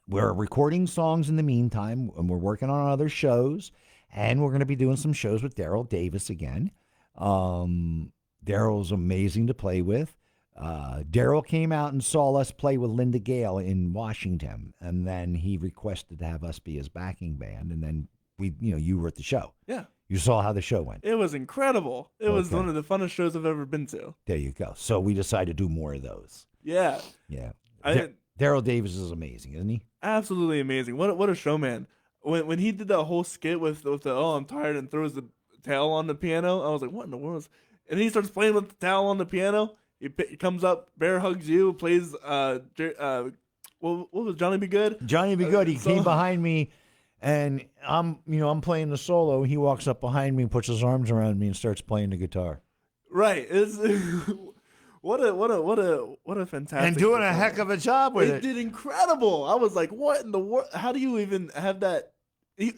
We're recording songs in the meantime, and we're working on other shows, and we're going to be doing some shows with Daryl Davis again. Daryl's amazing to play with. Daryl came out and saw us play with Linda Gale in Washington, and then he requested to have us be his backing band, and then you were at the show. Yeah. You saw how the show went. It was incredible. It was one of the funnest shows I've ever been to. There you go. So we decided to do more of those. Yeah. Yeah. Daryl Davis is amazing, isn't he? Absolutely amazing. What a showman. When he did that whole skit with the I'm tired and throws the towel on the piano, I was like, what in the world? And he starts playing with the towel on the piano. He comes up, bear hugs you, plays what was Johnny Be Good? Johnny Be Good. He came behind me, and I'm playing the solo. He walks up behind me, puts his arms around me, and starts playing the guitar. Right. It's what a fantastic and doing a heck of a job with it. It did incredible. I was like, what in the world? How do you even have that? He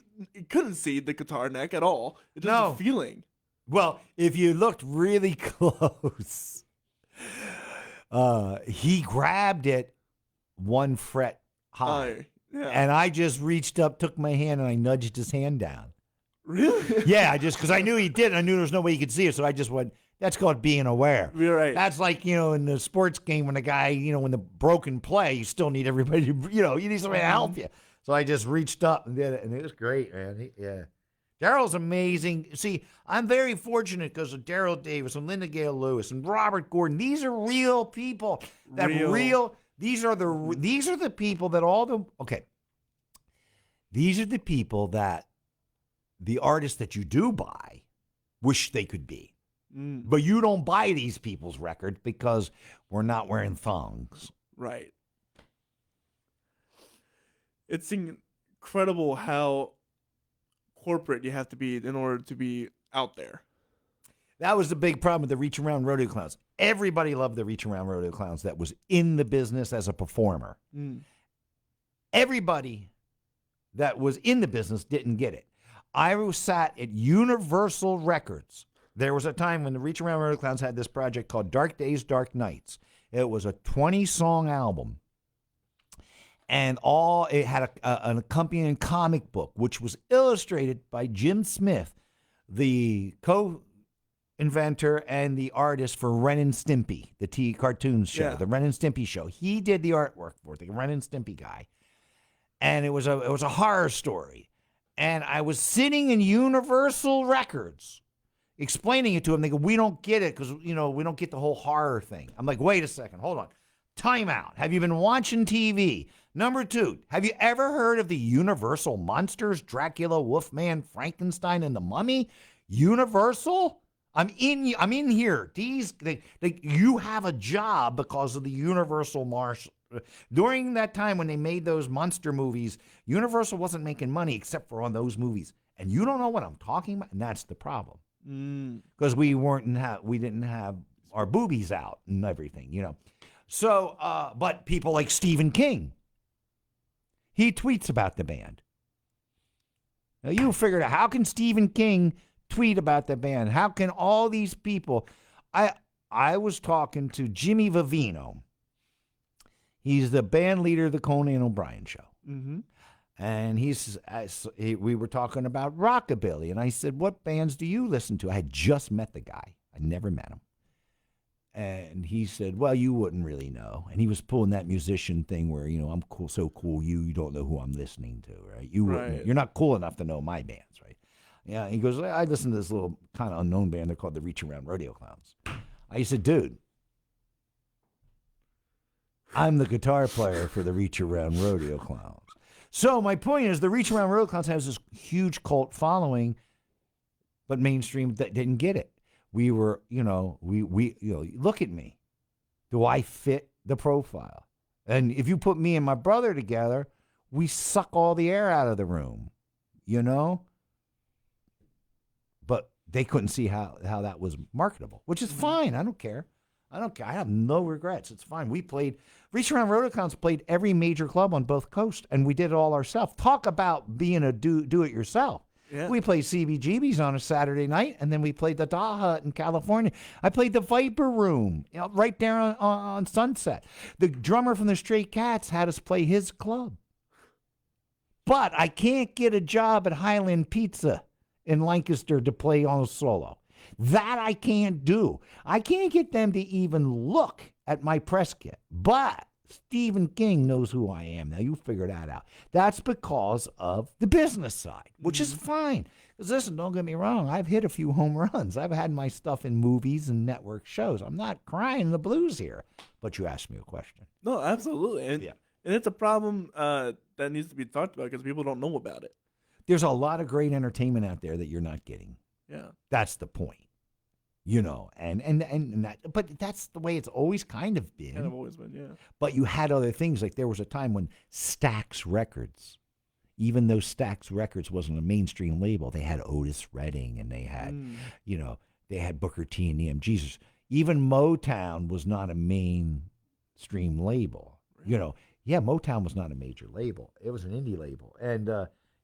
couldn't see the guitar neck at all. It's just a feeling. Well, if you looked really close, he grabbed it 1 fret high. Yeah. And I just reached up, took my hand, and I nudged his hand down. Really? Yeah, because I knew he did. And I knew there was no way he could see it, so I just went, that's called being aware. You're right. That's like, in the sports game when the guy, when the broken play, you still need everybody, you need somebody to help you. So I just reached up and did it, and it was great, man. Yeah. Daryl's amazing. See, I'm very fortunate because of Daryl Davis and Linda Gail Lewis and Robert Gordon. These are real people. These are the people that These are the people that the artists that you do buy wish they could be. But you don't buy these people's records because we're not wearing thongs. Right. It's incredible how corporate you have to be in order to be out there. That was the big problem with the Reach Around Rodeo Clowns. Everybody loved the Reach Around Rodeo Clowns that was in the business as a performer. Everybody that was in the business didn't get it. I sat at Universal Records. There was a time when the Reach Around Rodeo Clowns had this project called Dark Days, Dark Nights. It was a 20-song album. And it had an accompanying comic book, which was illustrated by Jim Smith, the co-inventor and the artist for Ren and Stimpy, the cartoons show, the Ren and Stimpy show. He did the artwork for it, the Ren and Stimpy guy. And it was a horror story. And I was sitting in Universal Records explaining it to them. They go, we don't get it because, we don't get the whole horror thing. I'm like, wait a second. Hold on. Time out. Have you been watching TV? Number 2, have you ever heard of the Universal monsters? Dracula, Wolfman, Frankenstein, and the Mummy? Universal? I'm in here. You have a job because of the Universal Marshal. During that time when they made those monster movies, Universal wasn't making money except for on those movies. And you don't know what I'm talking about, and that's the problem. Because we didn't have our boobies out and everything, So, but people like Stephen King, he tweets about the band. Now you figured out, how can Stephen King tweet about the band? How can all these people? I was talking to Jimmy Vivino. He's the band leader of the Conan O'Brien show. Mm-hmm. And we were talking about Rockabilly. And I said, what bands do you listen to? I had just met the guy. I never met him. And he said, well, you wouldn't really know. And he was pulling that musician thing where, I'm cool, so cool, you don't know who I'm listening to, right? You're not cool enough to know my bands, right? Yeah, he goes, I listen to this little kind of unknown band. They're called the Reach Around Rodeo Clowns. I said, dude, I'm the guitar player for the Reach Around Rodeo Clowns. So my point is, the Reach Around Rodeo Clowns has this huge cult following, but mainstream that didn't get it. We were, we look at me. Do I fit the profile? And if you put me and my brother together, we suck all the air out of the room, But they couldn't see how that was marketable, which is fine. I don't care. I have no regrets. It's fine. We played, Reach Around Rodeo Clowns played every major club on both coasts, and we did it all ourselves. Talk about being a do-it-yourself. Yeah. We played CBGB's on a Saturday night, and then we played the Da Hut in California. I played the Viper Room, right there on Sunset. The drummer from the Stray Cats had us play his club. But I can't get a job at Highland Pizza in Lancaster to play on a solo. That I can't do. I can't get them to even look at my press kit. But Stephen King knows who I am. Now, you figure that out. That's because of the business side, which is fine. Because listen, don't get me wrong. I've hit a few home runs. I've had my stuff in movies and network shows. I'm not crying the blues here. But you asked me a question. No, absolutely. And it's a problem that needs to be talked about because people don't know about it. There's a lot of great entertainment out there that you're not getting. Yeah. That's the point. And that, but that's the way it's always kind of been. Kind of always been, yeah. But you had other things. Like there was a time when Stax Records, even though Stax Records wasn't a mainstream label, they had Otis Redding and they had, they had Booker T and EMGs. Even Motown was not a mainstream label. Right. Motown was not a major label. It was an indie label. And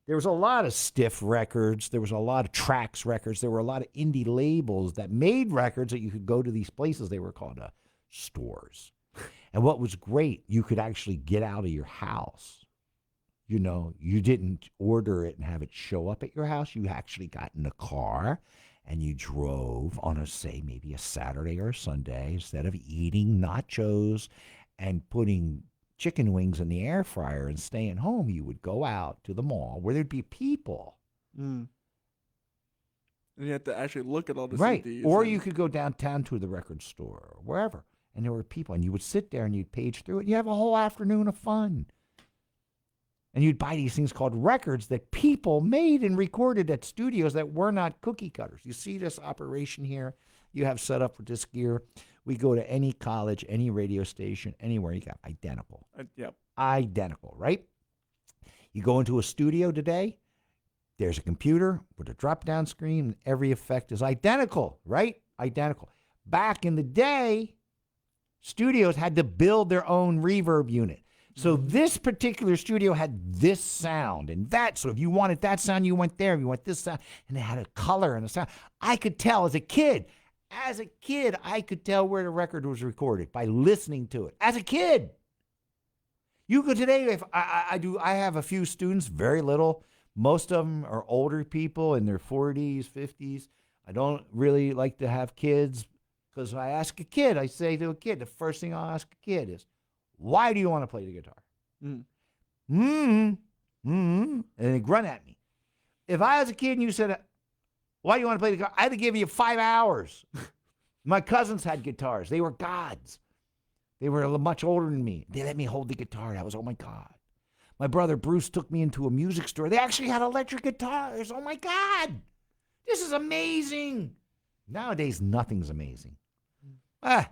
there was a lot of Stiff Records. There was a lot of Trax Records. There were a lot of indie labels that made records that you could go to these places. They were called stores. And what was great, you could actually get out of your house. You didn't order it and have it show up at your house. You actually got in a car and you drove on maybe a Saturday or a Sunday. Instead of eating nachos and putting chicken wings in the air fryer and staying home, you would go out to the mall where there'd be people. And you had to actually look at all the right. CDs. Or you could go downtown to the record store or wherever, and there were people, and you would sit there and you'd page through it, and you have a whole afternoon of fun. And you'd buy these things called records that people made and recorded at studios that were not cookie cutters. You see this operation here you have set up for this gear. We go to any college, any radio station, anywhere, you got identical. Yep. Identical, right? You go into a studio today, there's a computer with a drop-down screen, and every effect is identical, right? Identical. Back in the day, studios had to build their own reverb unit. So this particular studio had this sound and that. So if you wanted that sound, you went there. If you want this sound, and it had a color and a sound. I could tell as a kid, I could tell where the record was recorded by listening to it. As a kid. You go today, if I have a few students, very little. Most of them are older people in their 40s, 50s. I don't really like to have kids because I say to a kid, the first thing I'll ask a kid is, why do you want to play the guitar? grunt at me. If I was a kid and you said, why do you want to play the guitar? I'd have given you 5 hours. My cousins had guitars. They were gods. They were much older than me. They let me hold the guitar. I was, oh, my God. My brother Bruce took me into a music store. They actually had electric guitars. Oh, my God. This is amazing. Nowadays, nothing's amazing. I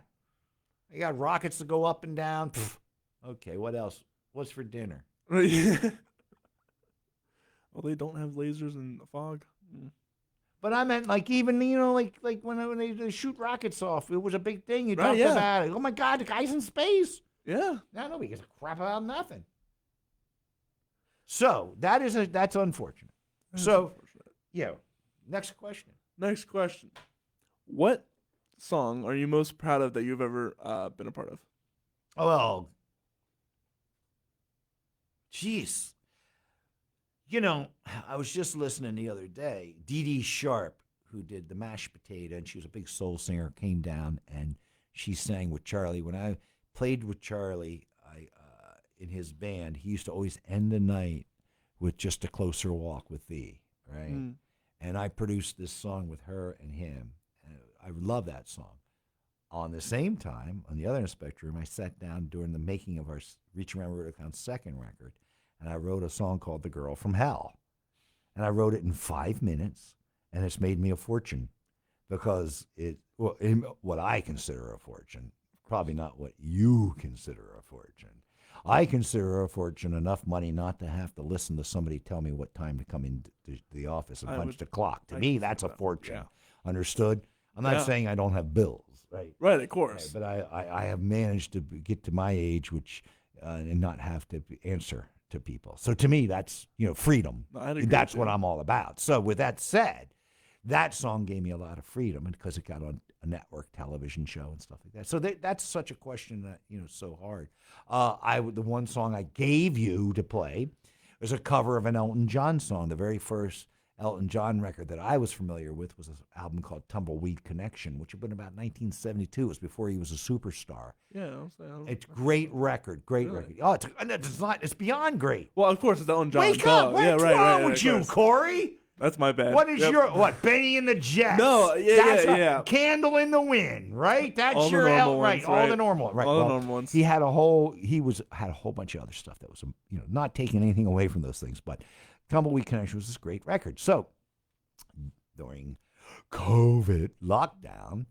got rockets to go up and down. Pfft. Okay, what else? What's for dinner? Well, they don't have lasers in the fog. But I meant like even, like when they shoot rockets off, it was a big thing. You talked yeah. about it. Oh, my God, the guy's in space. Yeah. Now nobody gives a crap about nothing. So that's unfortunate. Yeah. Next question. Next question. What song are you most proud of that you've ever been a part of? Oh, well, jeez. I was just listening the other day. Dee Dee Sharp, who did the Mashed Potato, and she was a big soul singer, came down and she sang with Charlie. When I played with Charlie, in his band, he used to always end the night with Just a Closer Walk with Thee, right? Mm. And I produced this song with her and him. And I love that song. On the same time, on the other end of the spectrum, I sat down during the making of our Reach Around Rotocon's second record, and I wrote a song called The Girl from Hell. And I wrote it in 5 minutes, and it's made me a fortune because what I consider a fortune, probably not what you consider a fortune. I consider a fortune enough money not to have to listen to somebody tell me what time to come into the office and punch the clock. To me, that's a fortune. Yeah. Understood? I'm not saying I don't have bills, right? Right, of course. But I have managed to get to my age, and not have to answer to people. So to me, that's freedom. That's what I'm all about. So with that said, that song gave me a lot of freedom, and because it got on a network television show and stuff like that. So that's such a question that so hard. The one song I gave you to play was a cover of an Elton John song. The very first Elton John record that I was familiar with was an album called Tumbleweed Connection, which had been about 1972. It was before he was a superstar. Yeah, it's great record, great record. Oh, it's beyond great. Well, of course, it's Elton John. Wake up! What's wrong with you, Corey? That's my bad. What is Benny and the Jets? No, yeah. Candle in the Wind, right? That's all your ones, right? All the normal, right? All the normal ones. He had a whole bunch of other stuff that was, not taking anything away from those things, but Tumbleweed Connection was this great record. So during COVID lockdown,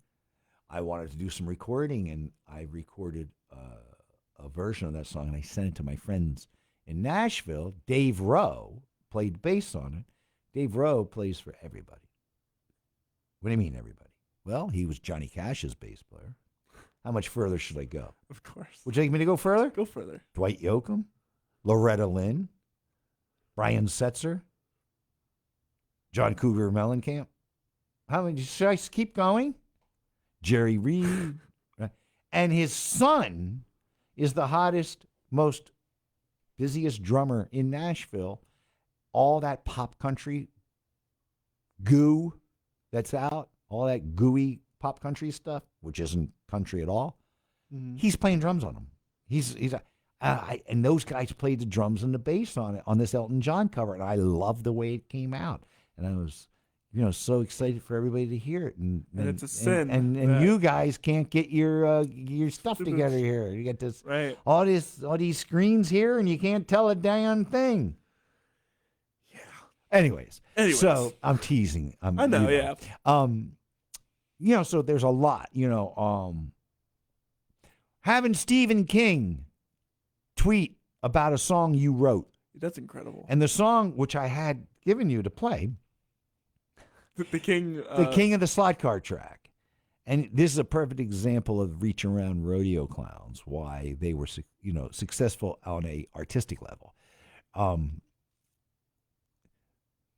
I wanted to do some recording, and I recorded a version of that song, and I sent it to my friends in Nashville. Dave Rowe played bass on it. Dave Rowe plays for everybody. What do you mean, everybody? Well, he was Johnny Cash's bass player. How much further should I go? Of course. Would you like me to go further? Go further. Dwight Yoakam, Loretta Lynn, Brian Setzer, John Cougar Mellencamp. How many? Should I keep going? Jerry Reed. And his son is the hottest, most busiest drummer in Nashville. All that pop country goo that's out, all that gooey pop country stuff, which isn't country at all, he's playing drums on them. And those guys played the drums and the bass on it on this Elton John cover, and I love the way it came out. And I was, so excited for everybody to hear it. And it's a sin. And you guys can't get your stuff together here. You get this all these screens here, and you can't tell a damn thing. Anyways, so I'm teasing. I know, yeah. So there's a lot, having Stephen King tweet about a song you wrote. That's incredible. And the song, which I had given you to play, the King of the Slot Car Track. And this is a perfect example of Reach Around Rodeo Clowns, why they were, successful on a artistic level.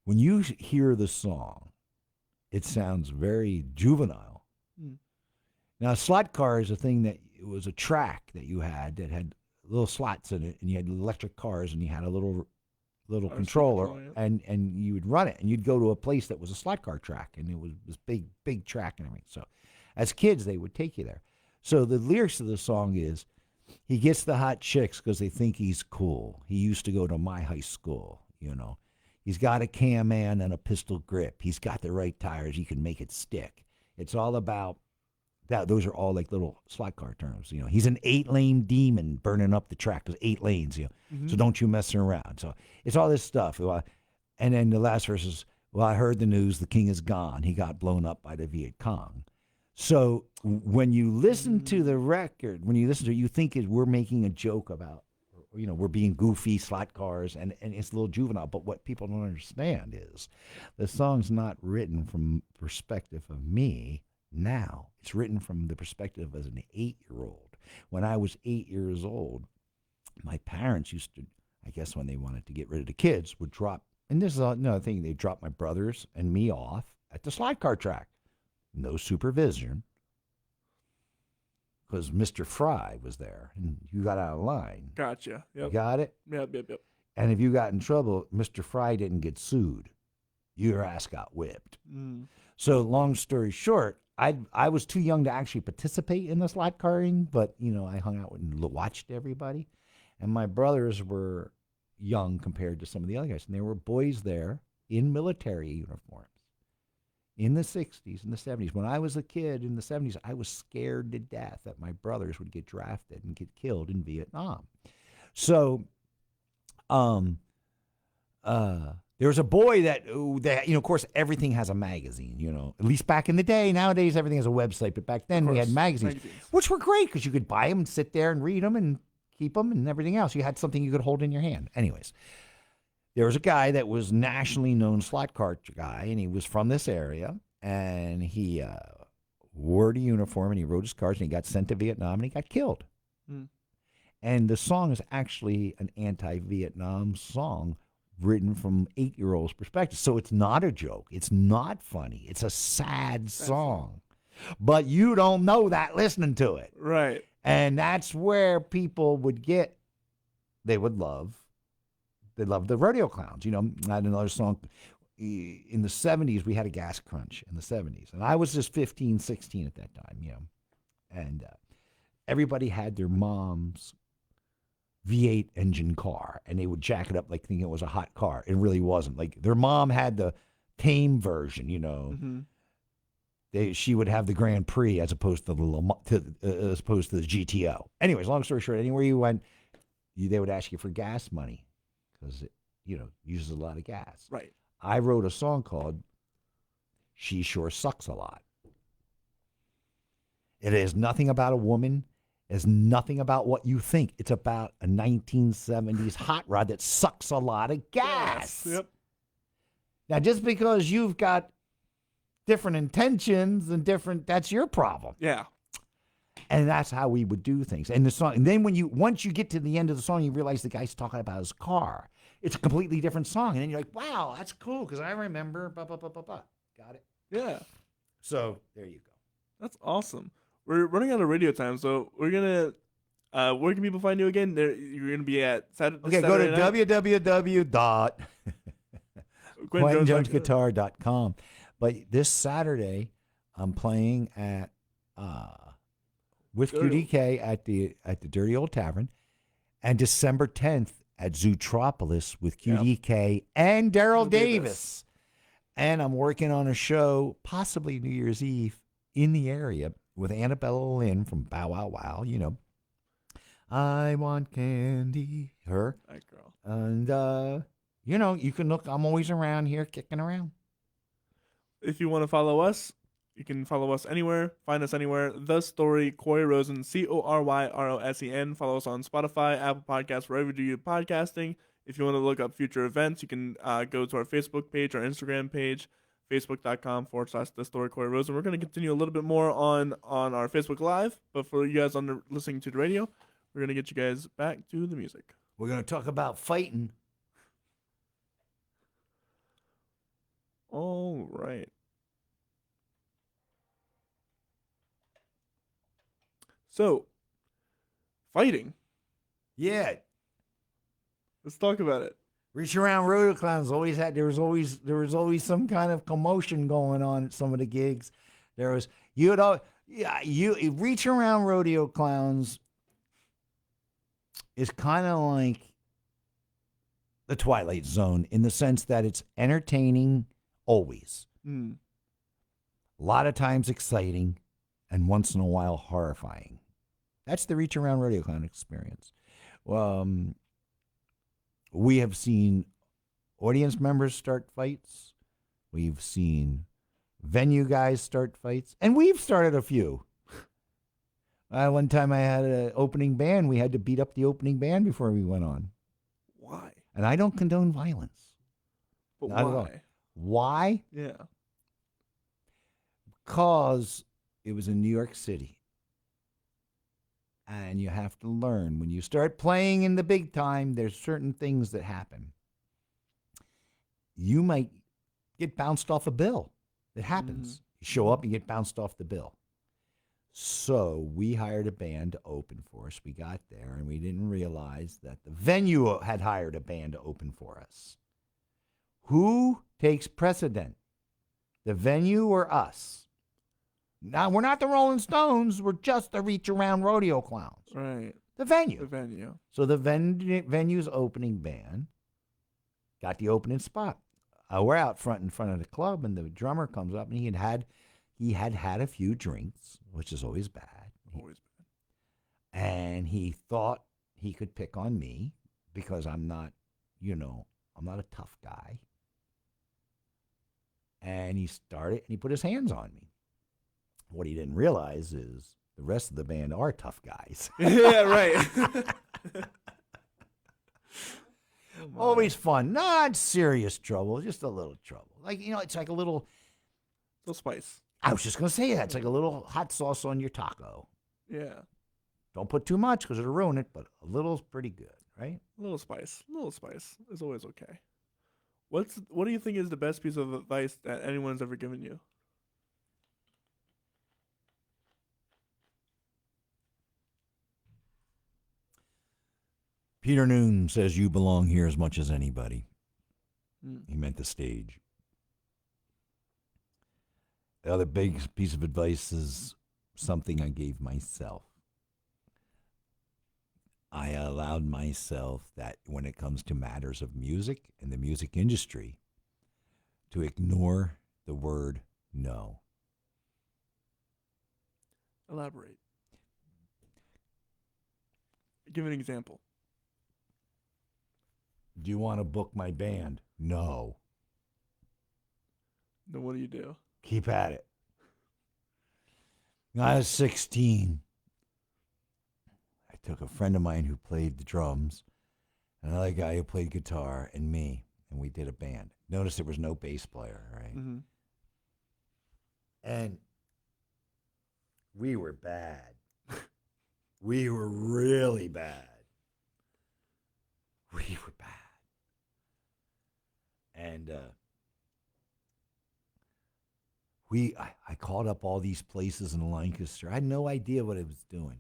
When you hear the song, it sounds very juvenile. Now, a slot car is a thing that it was a track that you had that had little slots in it, and you had electric cars, and you had a little controller, and you would run it, and you'd go to a place that was a slot car track, and it was this big track and everything. So, as kids, they would take you there. So the lyrics of the song is, he gets the hot chicks because they think he's cool. He used to go to my high school, He's got a cam man and a pistol grip. He's got the right tires. He can make it stick. It's all about that. Those are all like little slot car terms. He's an 8-lane demon burning up the track. There's 8 lanes. So don't you mess around. So it's all this stuff. And then the last verse is, well, I heard the news. The king is gone. He got blown up by the Viet Cong. So when you listen to the record, when you listen to it, you think we're making a joke about, we're being goofy slot cars, and it's a little juvenile. But what people don't understand is the song's not written from perspective of me now. It's written from the perspective as an 8-year-old. When I was 8 years old, my parents used to, I guess when they wanted to get rid of the kids, would drop, and this is another thing, they dropped my brothers and me off at the slide car track. No supervision, because Mr. Fry was there, and you got out of line. Gotcha. Yep. You got it? Yep. And if you got in trouble, Mr. Fry didn't get sued. Your ass got whipped. So long story short, I was too young to actually participate in the slot carring, but, I hung out and watched everybody. And my brothers were young compared to some of the other guys. And there were boys there in military uniforms. In the 60s and the 70s, when I was a kid in the 70s, I was scared to death that my brothers would get drafted and get killed in Vietnam. So, there was a boy that, of course, everything has a magazine, at least back in the day. Nowadays, everything has a website, but back then we had magazines, which were great because you could buy them and sit there and read them and keep them and everything else. You had something you could hold in your hand. Anyways. There was a guy that was nationally known slot car guy, and he was from this area, and he wore the uniform, and he rode his cars, and he got sent to Vietnam, and he got killed. And the song is actually an anti-Vietnam song written from 8-year-olds' perspective. So it's not a joke. It's not funny. It's a sad song. But you don't know that listening to it. Right. And that's where people would get, they loved the rodeo clowns. I had another song in the 70s. We had a gas crunch in the 70s. And I was just 15, 16 at that time, And everybody had their mom's V8 engine car. And they would jack it up like thinking it was a hot car. It really wasn't. Like their mom had the tame version, She would have the Grand Prix as opposed to the GTO. Anyways, long story short, anywhere you went, they would ask you for gas money. Because it, uses a lot of gas. Right. I wrote a song called She Sure Sucks a Lot. It is nothing about a woman. It's nothing about what you think. It's about a 1970s hot rod that sucks a lot of gas. Yes. Yep. Now, just because you've got different intentions and that's your problem. Yeah. And that's how we would do things. And the song, and then once you get to the end of the song, you realize the guy's talking about his car. It's a completely different song. And then you're like, wow, that's cool, because I remember, blah, blah, blah, blah, blah. Got it? Yeah. So there you go. That's awesome. We're running out of radio time, so we're going to, where can people find you again? You're going to be at Saturday. Okay, go to www.QuentinJonesGuitar.com. But this Saturday, I'm playing at, with QDK at the Dirty Old Tavern, and December 10th at Zootropolis with QDK and Daryl Davis. And I'm working on a show, possibly New Year's Eve, in the area with Annabella Lynn from Bow Wow Wow. I want candy, her. That girl. And, you can look. I'm always around here, kicking around. If you want to follow us, you can follow us anywhere, find us anywhere. The Story, Corey Rosen, CORYROSEN. Follow us on Spotify, Apple Podcasts, wherever you do your podcasting. If you want to look up future events, you can go to our Facebook page, our Instagram page, facebook.com/The Story, Corey Rosen. We're going to continue a little bit more on our Facebook Live, but for you guys listening to the radio, we're going to get you guys back to the music. We're going to talk about fighting. All right. So, fighting. Yeah. Let's talk about it. Reach around rodeo clowns there was always some kind of commotion going on at some of the gigs. There was reach around rodeo clowns is kind of like the Twilight Zone in the sense that it's entertaining always. Mm. A lot of times exciting, and once in a while horrifying. That's the Reach Around RodeoCon experience. We have seen audience members start fights. We've seen venue guys start fights, and we've started a few. One time I had an opening band. We had to beat up the opening band before we went on. Why? And I don't condone violence. But Not why? at all. Why? Yeah. Because it was in New York City. And you have to learn. When you start playing in the big time, there's certain things that happen. You might get bounced off a bill. It happens. You show up and get bounced off the bill. So we hired a band to open for us. We got there, and we didn't realize that the venue had hired a band to open for us. Who takes precedent? The venue or us? Now, we're not the Rolling Stones. We're just the Reach Around Rodeo Clowns. Right. The venue. The venue. So the venue's opening band got the opening spot. We're out front in front of the club, and the drummer comes up, and he had a few drinks, which is always bad. Always bad. And he thought he could pick on me because I'm not a tough guy. And he put his hands on me. What he didn't realize is the rest of the band are tough guys. Yeah, right. Always fun. Not serious trouble, just a little trouble. It's like a little spice. I was just going to say that. It's like a little hot sauce on your taco. Yeah. Don't put too much because it'll ruin it, but a little's pretty good, right? A little spice. A little spice is always okay. What do you think is the best piece of advice that anyone's ever given you? Peter Noone says you belong here as much as anybody. Mm. He meant the stage. The other big piece of advice is something I gave myself. I allowed myself that when it comes to matters of music and the music industry, to ignore the word no. Elaborate. Give an example. Do you want to book my band? No. Then what do you do? Keep at it. When I was 16, I took a friend of mine who played the drums, another guy who played guitar, and me, and we did a band. Notice there was no bass player, right? Mm-hmm. And we were bad. We were really bad. We were bad. And I called up all these places in Lancaster. I had no idea what I was doing.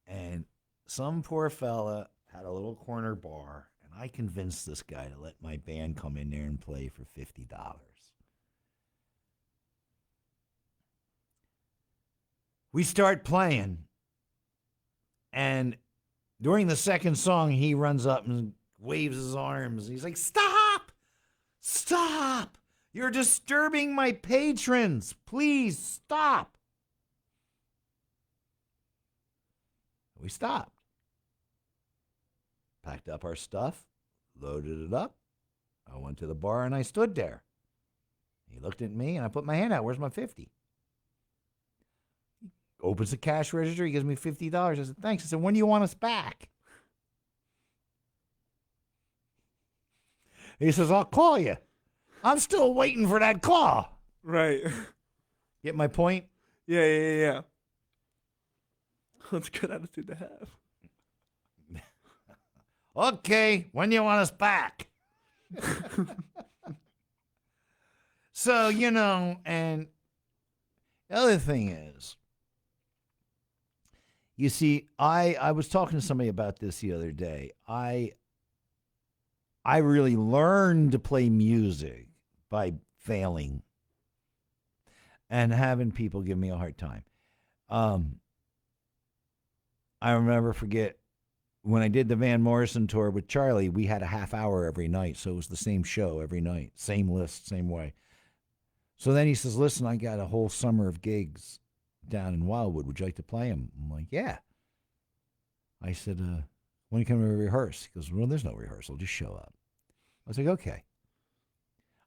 And some poor fella had a little corner bar, and I convinced this guy to let my band come in there and play for $50. We start playing, and during the second song, he runs up and waves his arms. He's like, "Stop! Stop! You're disturbing my patrons. Please stop." We stopped. Packed up our stuff, loaded it up. I went to the bar and I stood there. He looked at me and I put my hand out. "Where's my 50? He opens the cash register. He gives me $50. I said, "Thanks." I said, "When do you want us back?" He says, "I'll call you." I'm still waiting for that call. Right. Get my point? Yeah. That's a good attitude to have. Okay, when do you want us back? So, and the other thing is, you see, I was talking to somebody about this the other day. I really learned to play music by failing and having people give me a hard time. I remember, forget, when I did the Van Morrison tour with Charlie, we had a half hour every night. So it was the same show every night, same list, same way. So then he says, listen, I got a whole summer of gigs down in Wildwood. Would you like to play them? I'm like, yeah. I said, when can we rehearse? He goes, well, there's no rehearsal. Just show up. I was like, okay.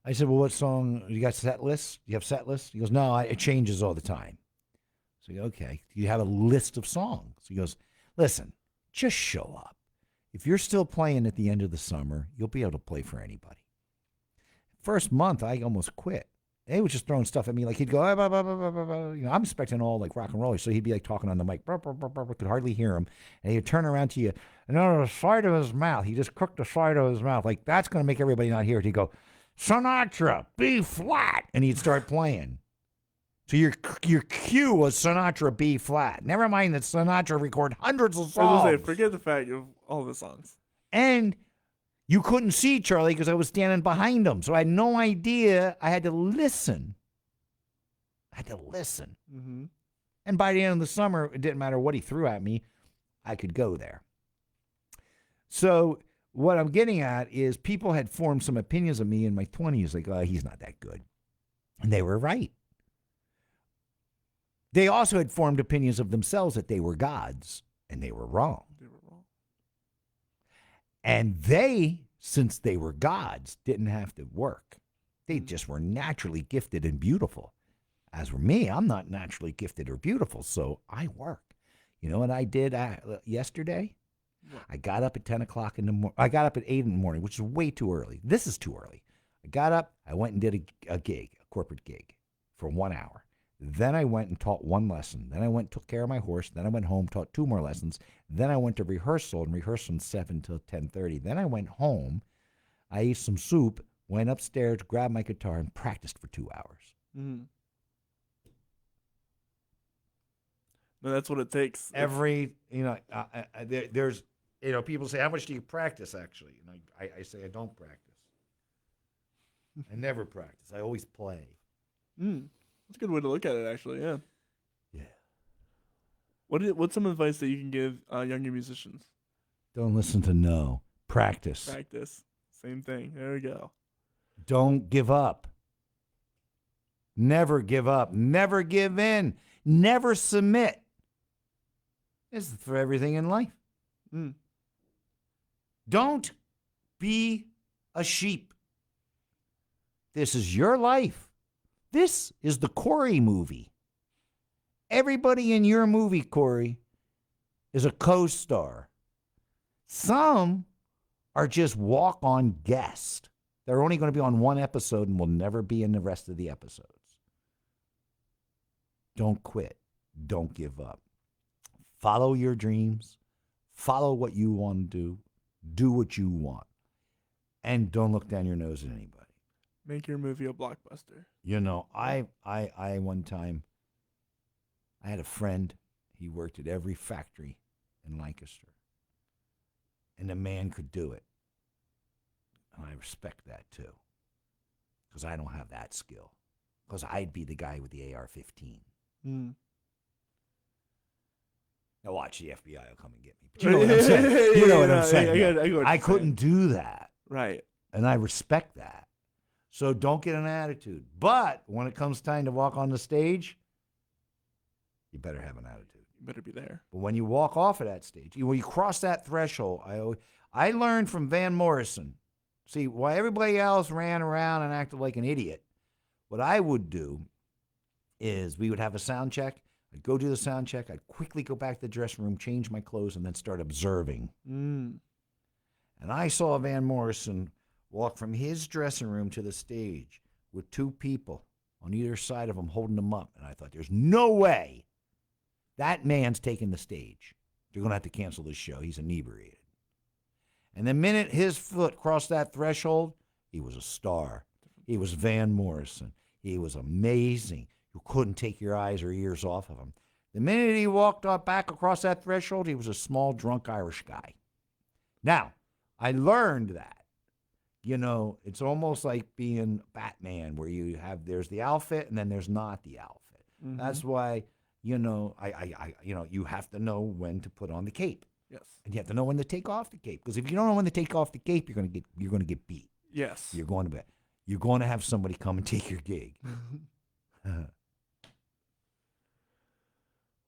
I said, well, what song? You got set lists? Do you have set lists? He goes, no, it changes all the time. So I go, okay. Do you have a list of songs? He goes, listen, just show up. If you're still playing at the end of the summer, you'll be able to play for anybody. First month, I almost quit. He was just throwing stuff at me. Like he'd go, ah, bah, bah, bah, bah, bah, bah. You know, I'm expecting all like rock and roll. So he'd be like talking on the mic, bah, bah, bah, bah, bah, could hardly hear him. And he'd turn around to you, and on the side of his mouth, he just crooked the side of his mouth. Like that's going to make everybody not hear it. He'd go, Sinatra, B flat. And he'd start playing. So your cue was Sinatra, B flat. Never mind that Sinatra recorded hundreds of songs. I was going to say, forget the fact of all the songs. And you couldn't see Charlie because I was standing behind him. So I had no idea. I had to listen. Mm-hmm. And by the end of the summer, it didn't matter what he threw at me. I could go there. So what I'm getting at is people had formed some opinions of me in my 20s. Like, oh, he's not that good. And they were right. They also had formed opinions of themselves that they were gods. And they were wrong. And they, since they were gods, didn't have to work. They just were naturally gifted and beautiful. As for me, I'm not naturally gifted or beautiful, so I work. You know what I did yesterday? What? I got up at 10 o'clock in the morning. I got up at 8 in the morning, which is way too early. This is too early. I got up, I went and did a gig, a corporate gig, for 1 hour. Then I went and taught one lesson. Then I went and took care of my horse. Then I went home, taught 2 more lessons. Then I went to rehearsal and rehearsed from 7 till 10:30. Then I went home. I ate some soup, went upstairs, grabbed my guitar, and practiced for 2 hours. Mm-hmm. No, that's what it takes. There's, people say, how much do you practice, actually? And I say, I don't practice. I never practice. I always play. That's a good way to look at it, actually. Yeah. Yeah. What's some advice that you can give younger musicians? Don't listen to no. Practice. Practice. Same thing. There we go. Don't give up. Never give up. Never give in. Never submit. This is for everything in life. Don't be a sheep. This is your life. This is the Corey movie. Everybody in your movie, Corey, is a co-star. Some are just walk-on guests. They're only going to be on one episode and will never be in the rest of the episodes. Don't quit. Don't give up. Follow your dreams. Follow what you want to do. Do what you want. And don't look down your nose at anybody. Make your movie a blockbuster. I one time, I had a friend. He worked at every factory in Lancaster. And the man could do it. And I respect that too. Because I don't have that skill. Because I'd be the guy with the AR-15. Now watch, the FBI will come and get me. But you know what I'm saying. You know what I'm saying. I couldn't do that. Right. And I respect that. So don't get an attitude. But when it comes time to walk on the stage, you better have an attitude. You better be there. But when you walk off of that stage, when you cross that threshold, I learned from Van Morrison. See, while everybody else ran around and acted like an idiot, what I would do is we would have a sound check. I'd go do the sound check. I'd quickly go back to the dressing room, change my clothes, and then start observing. And I saw Van Morrison walk from his dressing room to the stage with 2 people on either side of him holding him up. And I thought, there's no way that man's taking the stage. You're going to have to cancel this show. He's inebriated. And the minute his foot crossed that threshold, he was a star. He was Van Morrison. He was amazing. You couldn't take your eyes or ears off of him. The minute he walked back across that threshold, he was a small, drunk Irish guy. Now, I learned that. It's almost like being Batman, where there's the outfit and then there's not the outfit. That's why, you have to know when to put on the cape. Yes. And you have to know when to take off the cape. Because if you don't know when to take off the cape, you're gonna get beat. Yes. You're going to have somebody come and take your gig.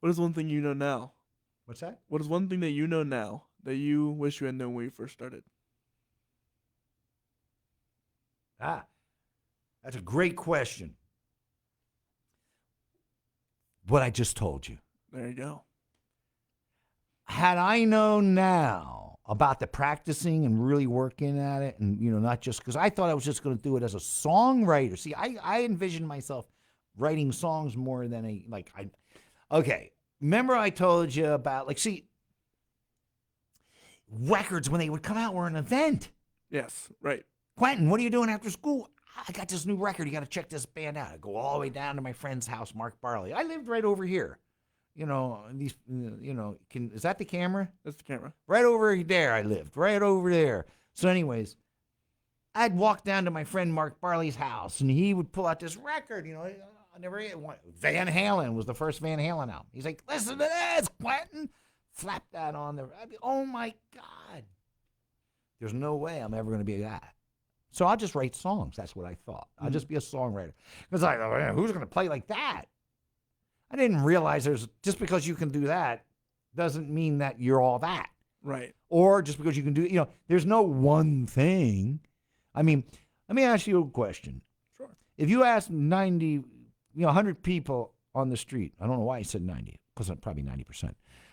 What is one thing you know now? What's that? What is one thing that you know now that you wish you had known when you first started? That's a great question. What I just told you. There you go. Had I known now about the practicing and really working at it, and not just because I thought I was just going to do it as a songwriter. See, I envisioned myself writing songs more than okay. Remember I told you about records when they would come out were an event. Yes, right. Quentin, what are you doing after school? I got this new record. You got to check this band out. I go all the way down to my friend's house, Mark Barley. I lived right over here. Is that the camera? That's the camera. Right over there I lived, right over there. So anyways, I'd walk down to my friend Mark Barley's house, and he would pull out this record. I never Van Halen was the first Van Halen album. He's like, listen to this, Quentin. Flap that on there. I'd be, oh, my God. There's no way I'm ever going to be that. So I'll just write songs. That's what I thought. I'll just be a songwriter. Because who's going to play like that? I didn't realize just because you can do that doesn't mean that you're all that. Right. Or just because you can do, there's no one thing. I mean, let me ask you a question. Sure. If you ask 100 people on the street, I don't know why I said 90, because I'm probably 90%.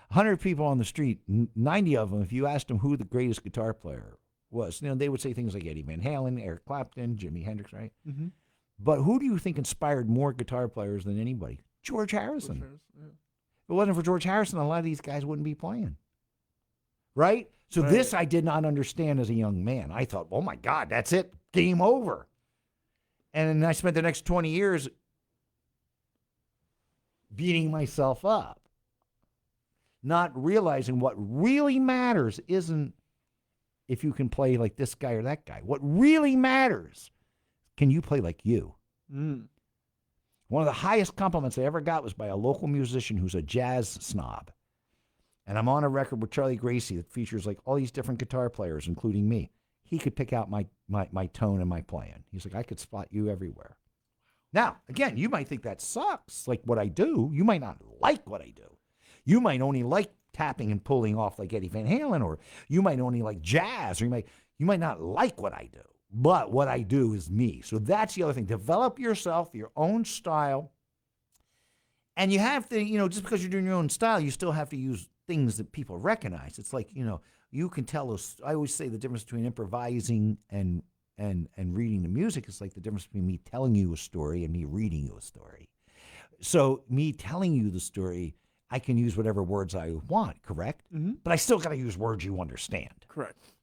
100 people on the street, 90 of them, if you asked them who the greatest guitar player was, they would say things like Eddie Van Halen, Eric Clapton, Jimi Hendrix, right? Mm-hmm. But who do you think inspired more guitar players than anybody? George Harrison. Yeah. If it wasn't for George Harrison, a lot of these guys wouldn't be playing. Right? So Right. This I did not understand as a young man. I thought, oh my God, that's it. Game over. And then I spent the next 20 years beating myself up. Not realizing what really matters isn't if you can play like this guy or that guy. What really matters, can you play like you? Mm. One of the highest compliments I ever got was by a local musician who's a jazz snob. And I'm on a record with Charlie Gracie that features all these different guitar players, including me. He could pick out my tone and my playing. He's like, I could spot you everywhere. Now, again, you might think that sucks, like what I do. You might not like what I do. You might only like tapping and pulling off like Eddie Van Halen, or you might only like jazz, or you might not like what I do. But what I do is me. So that's the other thing. Develop yourself, your own style. And you have to, just because you're doing your own style, you still have to use things that people recognize. It's like, you can tell us. I always say the difference between improvising and reading the music is like the difference between me telling you a story and me reading you a story. So me telling you the story, I can use whatever words I want, correct? Mm-hmm. But I still got to use words you understand. Correct.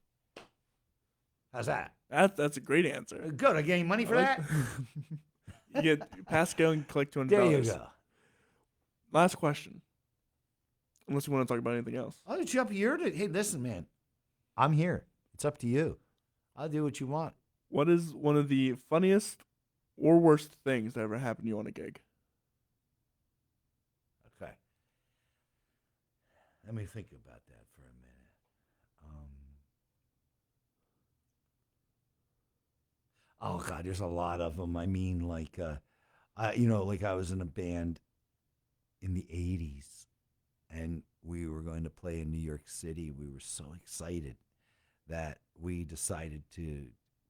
How's that? That's a great answer. Good. I getting money for that? You get Pascal and collect $200. There you go. Last question. Unless you want to talk about anything else. I'll let you up here to, hey, listen, man. I'm here. It's up to you. I'll do what you want. What is one of the funniest or worst things that ever happened to you on a gig? Okay. Let me think about that for a minute. Oh God, there's a lot of them. I mean, I was in a band in the 80s, and we were going to play in New York City. We were so excited that we decided to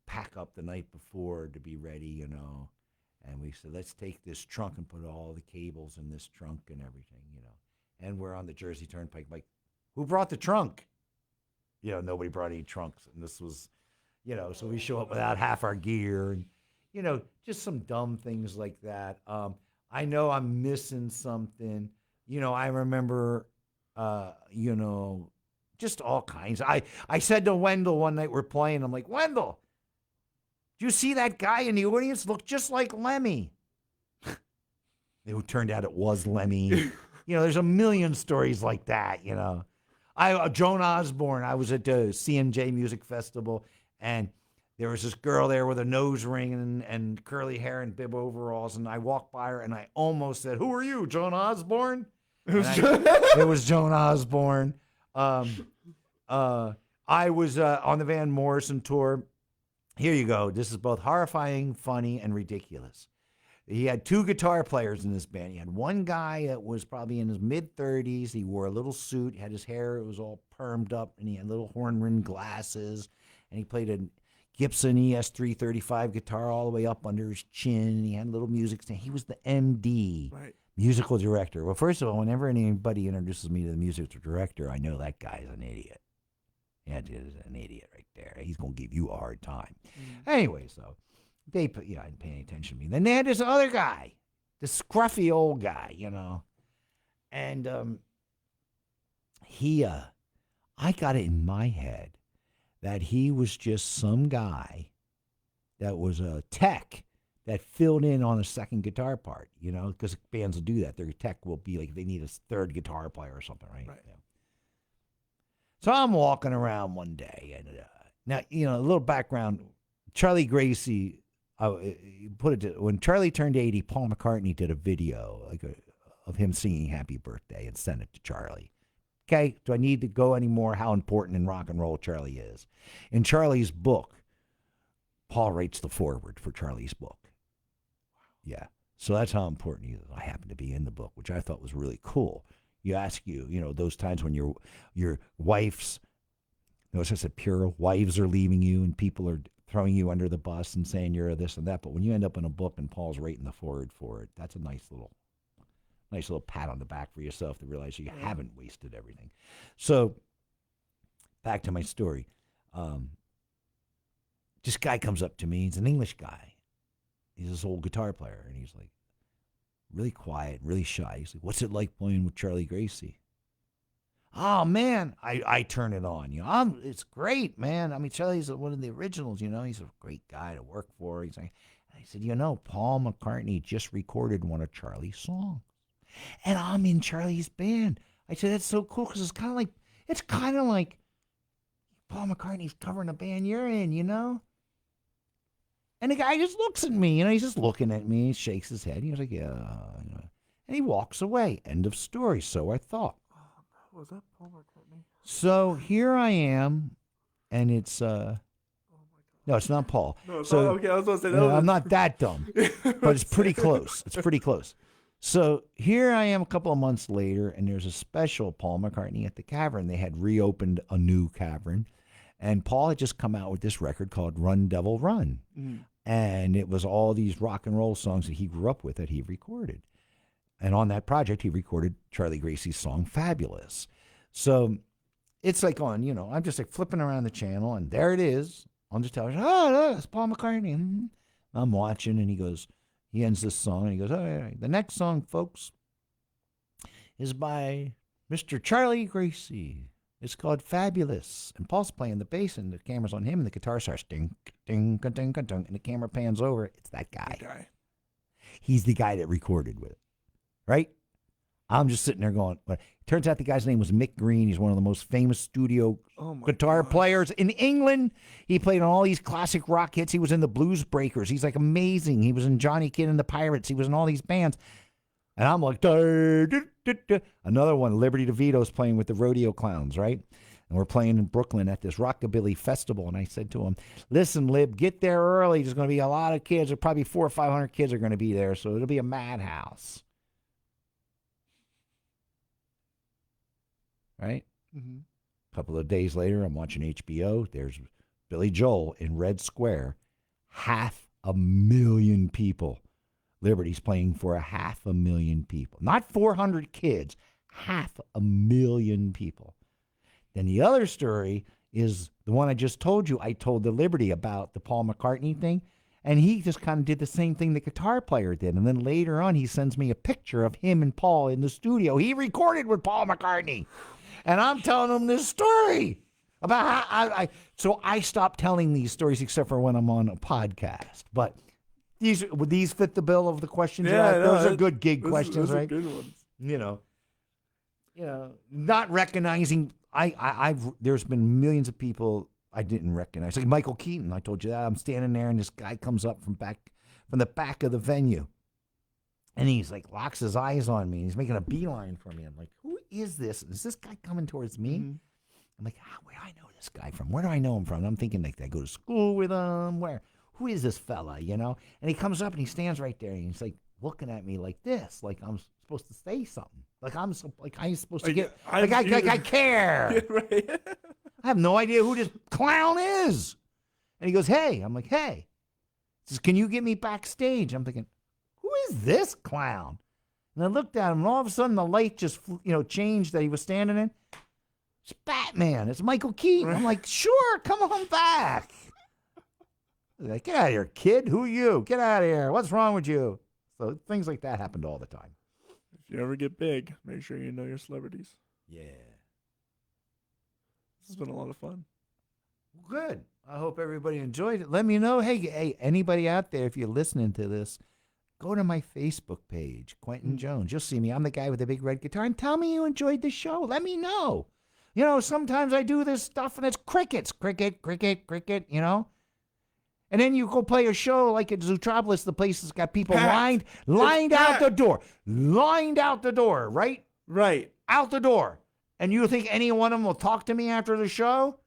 pack up the night before to be ready, and we said, let's take this trunk and put all the cables in this trunk and everything, and we're on the Jersey Turnpike, like, who brought the trunk? Nobody brought any trunks, and this was, so we show up without half our gear, and, just some dumb things like that. I know I'm missing something. I remember, just all kinds. I said to Wendell one night we're playing, I'm like, Wendell, do you see that guy in the audience? Looked just like Lemmy. It turned out it was Lemmy. There's a million stories like that, Joan Osborne, I was at the CNJ Music Festival, and there was this girl there with a nose ring and curly hair and bib overalls, and I walked by her, and I almost said, who are you, Joan Osborne? It was Joan Osborne. I was on the Van Morrison tour. Here you go. This is both horrifying, funny, and ridiculous. He had two guitar players in this band. He had one guy that was probably in his mid-30s. He wore a little suit. He had his hair, it was all permed up, and he had little horn-rimmed glasses. And he played a Gibson ES335 guitar all the way up under his chin. And he had a little music stand. He was the MD, Right. musical director. Well, first of all, whenever anybody introduces me to the music director, I know that guy's an idiot. Yeah, dude is an idiot right there. He's going to give you a hard time. Anyway, so they put, I didn't pay any attention to me. Then they had this other guy, this scruffy old guy, and I got it in my head that he was just some guy that was a tech that filled in on a second guitar part, because bands will do that. Their tech will be like, they need a third guitar player or something, right? Yeah. So I'm walking around one day, and now, a little background. Charlie Gracie, when Charlie turned 80, Paul McCartney did a video of him singing Happy Birthday and sent it to Charlie. Okay, do I need to go anymore how important in rock and roll Charlie is? In Charlie's book, Paul writes the foreword for Charlie's book. Yeah, so that's how important he is. I happen to be in the book, which I thought was really cool. You ask those times when your wife's, notice I said pure, wives are leaving you and people are throwing you under the bus and saying you're this and that. But when you end up in a book and Paul's writing the foreword for it, that's a nice little pat on the back for yourself to realize you haven't wasted everything. So back to my story. This guy comes up to me. He's an English guy. He's this old guitar player. And he's like really quiet, really shy. He's like, what's it like playing with Charlie Gracie? Oh, man. I turn it on. It's great, man. I mean, Charlie's one of the originals, he's a great guy to work for. He's like, I said, Paul McCartney just recorded one of Charlie's songs. And I'm in Charlie's band. I said, that's so cool because it's kind of like Paul McCartney's covering a band you're in, And the guy just looks at me, he's just looking at me, shakes his head. He was like, yeah. And he walks away. End of story. So I thought. Was that Paul McCartney? So here I am, and it's no, it's not Paul. No, it's so not, okay, I was going to say that. I'm not that dumb, but it's pretty close. It's pretty close. So here I am a couple of months later, and there's a special Paul McCartney at the Cavern. They had reopened a new Cavern, and Paul had just come out with this record called Run, Devil, Run. And it was all these rock and roll songs that he grew up with that he recorded. And on that project, he recorded Charlie Gracie's song Fabulous. So it's like I'm just like flipping around the channel, and there it is on the television. Oh, it's Paul McCartney. I'm watching, and he ends this song, and he goes, all right, the next song, folks, is by Mr. Charlie Gracie. It's called Fabulous. And Paul's playing the bass, and the camera's on him, and the guitar starts ding, ding, ding, ding, ding, and the camera pans over. It's that guy. He's the guy that recorded with it, right? I'm just sitting there going, but it turns out the guy's name was Mick Green. He's one of the most famous studio guitar players in England. He played on all these classic rock hits. He was in the Blues Breakers. He's like amazing. He was in Johnny Kidd and the Pirates. He was in all these bands. And I'm like, another one, Liberty DeVito's playing with the Rodeo Clowns, right? And we're playing in Brooklyn at this Rockabilly festival. And I said to him, listen, Lib, get there early. There's going to be a lot of kids. There's probably 400 or 500 kids are going to be there. So it'll be a madhouse. Right? A couple of days later, I'm watching HBO. There's Billy Joel in Red Square. 500,000 people. Liberty's playing for 500,000 people. Not 400 kids. 500,000 people. Then the other story is the one I just told you. I told the Liberty about the Paul McCartney thing. And he just kind of did the same thing the guitar player did. And then later on, he sends me a picture of him and Paul in the studio. He recorded with Paul McCartney. And I'm telling him this story about how so I stopped telling these stories except for when I'm on a podcast. But would these fit the bill of the questions? Yeah, those are good gig questions, those right? Are good ones. Not recognizing. There's been millions of people I didn't recognize. Like Michael Keaton, I told you that. I'm standing there, and this guy comes up from the back of the venue, and he's like locks his eyes on me. And he's making a beeline for me. I'm like, who is this? Is this guy coming towards me? Mm-hmm. I'm like, where do I know this guy from? Where do I know him from? And I'm thinking, like, did I go to school with him? Who is this fella, you know? And he comes up and he stands right there and he's like looking at me like this, like I'm supposed to say something. Like I'm supposed to get, I care. Yeah, right. I have no idea who this clown is. And he goes, hey. I'm like, hey. He says, can you get me backstage? I'm thinking, who is this clown? And I looked at him, and all of a sudden the light just, changed that he was standing in. It's Batman. It's Michael Keaton. I'm like, sure, come on back. Like, get out of here, kid. Who are you? Get out of here. What's wrong with you? So things like that happened all the time. If you ever get big, make sure you know your celebrities. Yeah. This has been a lot of fun. Good. I hope everybody enjoyed it. Let me know. Hey, anybody out there, if you're listening to this, go to my Facebook page, Quentin Jones. You'll see me. I'm the guy with the big red guitar. And tell me you enjoyed the show. Let me know. Sometimes I do this stuff and it's crickets. Cricket, And then you go play a show like at Zootropolis, the place that's got people lined out the door. Lined out the door, right? Right. Out the door. And you think any one of them will talk to me after the show?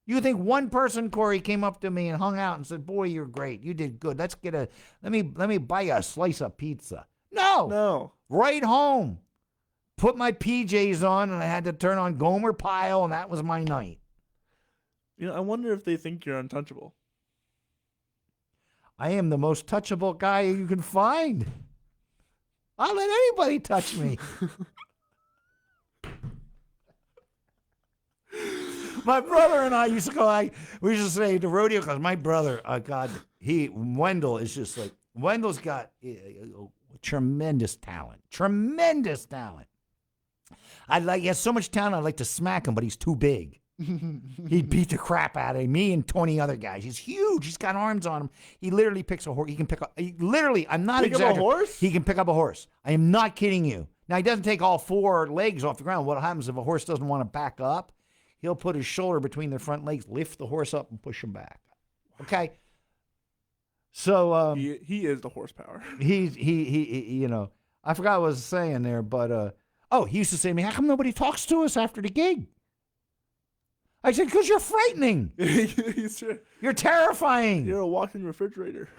You think one person, Corey, came up to me and hung out and said, boy, you're great. You did good. Let me buy you a slice of pizza. No. Right home. Put my PJs on and I had to turn on Gomer Pyle and that was my night. I wonder if they think you're untouchable. I am the most touchable guy you can find. I'll let anybody touch me. My brother and I used to go, we used to say the rodeo because my brother, Wendell is just like, Wendell's got tremendous talent. He has so much talent, I'd like to smack him, but he's too big. He'd beat the crap out of me and 20 other guys. He's huge. He's got arms on him. He literally picks a horse. I'm not exaggerating. Pick up a horse? He can pick up a horse. I am not kidding you. Now, he doesn't take all four legs off the ground. What happens if a horse doesn't want to back up? He'll put his shoulder between their front legs, lift the horse up, and push him back. Okay? So, he is the horsepower. He I forgot what I was saying there, but, he used to say to me, how come nobody talks to us after the gig? I said, because you're frightening. You're terrifying. You're a walking refrigerator.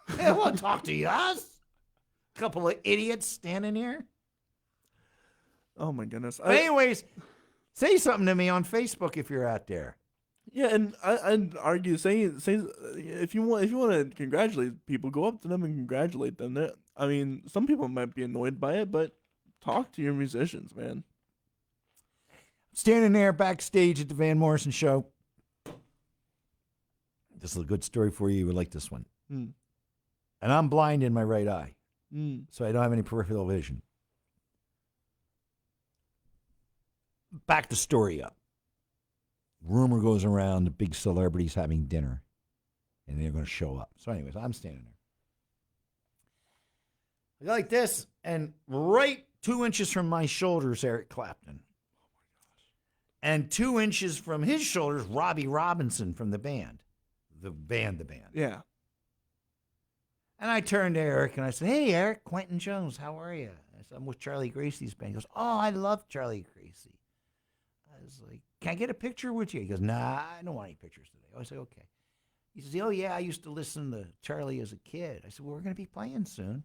They won't talk to us. A couple of idiots standing here. Oh, my goodness. Anyways, say something to me on Facebook if you're out there. Yeah, and I'd argue saying if you want to congratulate people, go up to them and congratulate them. Some people might be annoyed by it, but talk to your musicians, man. Standing there backstage at the Van Morrison show. This is a good story for you. You would like this one. And I'm blind in my right eye, so I don't have any peripheral vision. Back the story up. Rumor goes around the big celebrities having dinner, and they're going to show up. So anyways, I'm standing there. I go like this, and right 2 inches from my shoulders, Eric Clapton. And 2 inches from his shoulders, Robbie Robinson from the band. The band. Yeah. And I turned to Eric and I said, hey, Eric, Quentin Jones, how are you? I said, I'm with Charlie Gracie's band. He goes, oh, I love Charlie Gracie. I was like, can I get a picture with you? He goes, nah, I don't want any pictures today. I said, okay. He says, oh, yeah, I used to listen to Charlie as a kid. I said, well, we're going to be playing soon.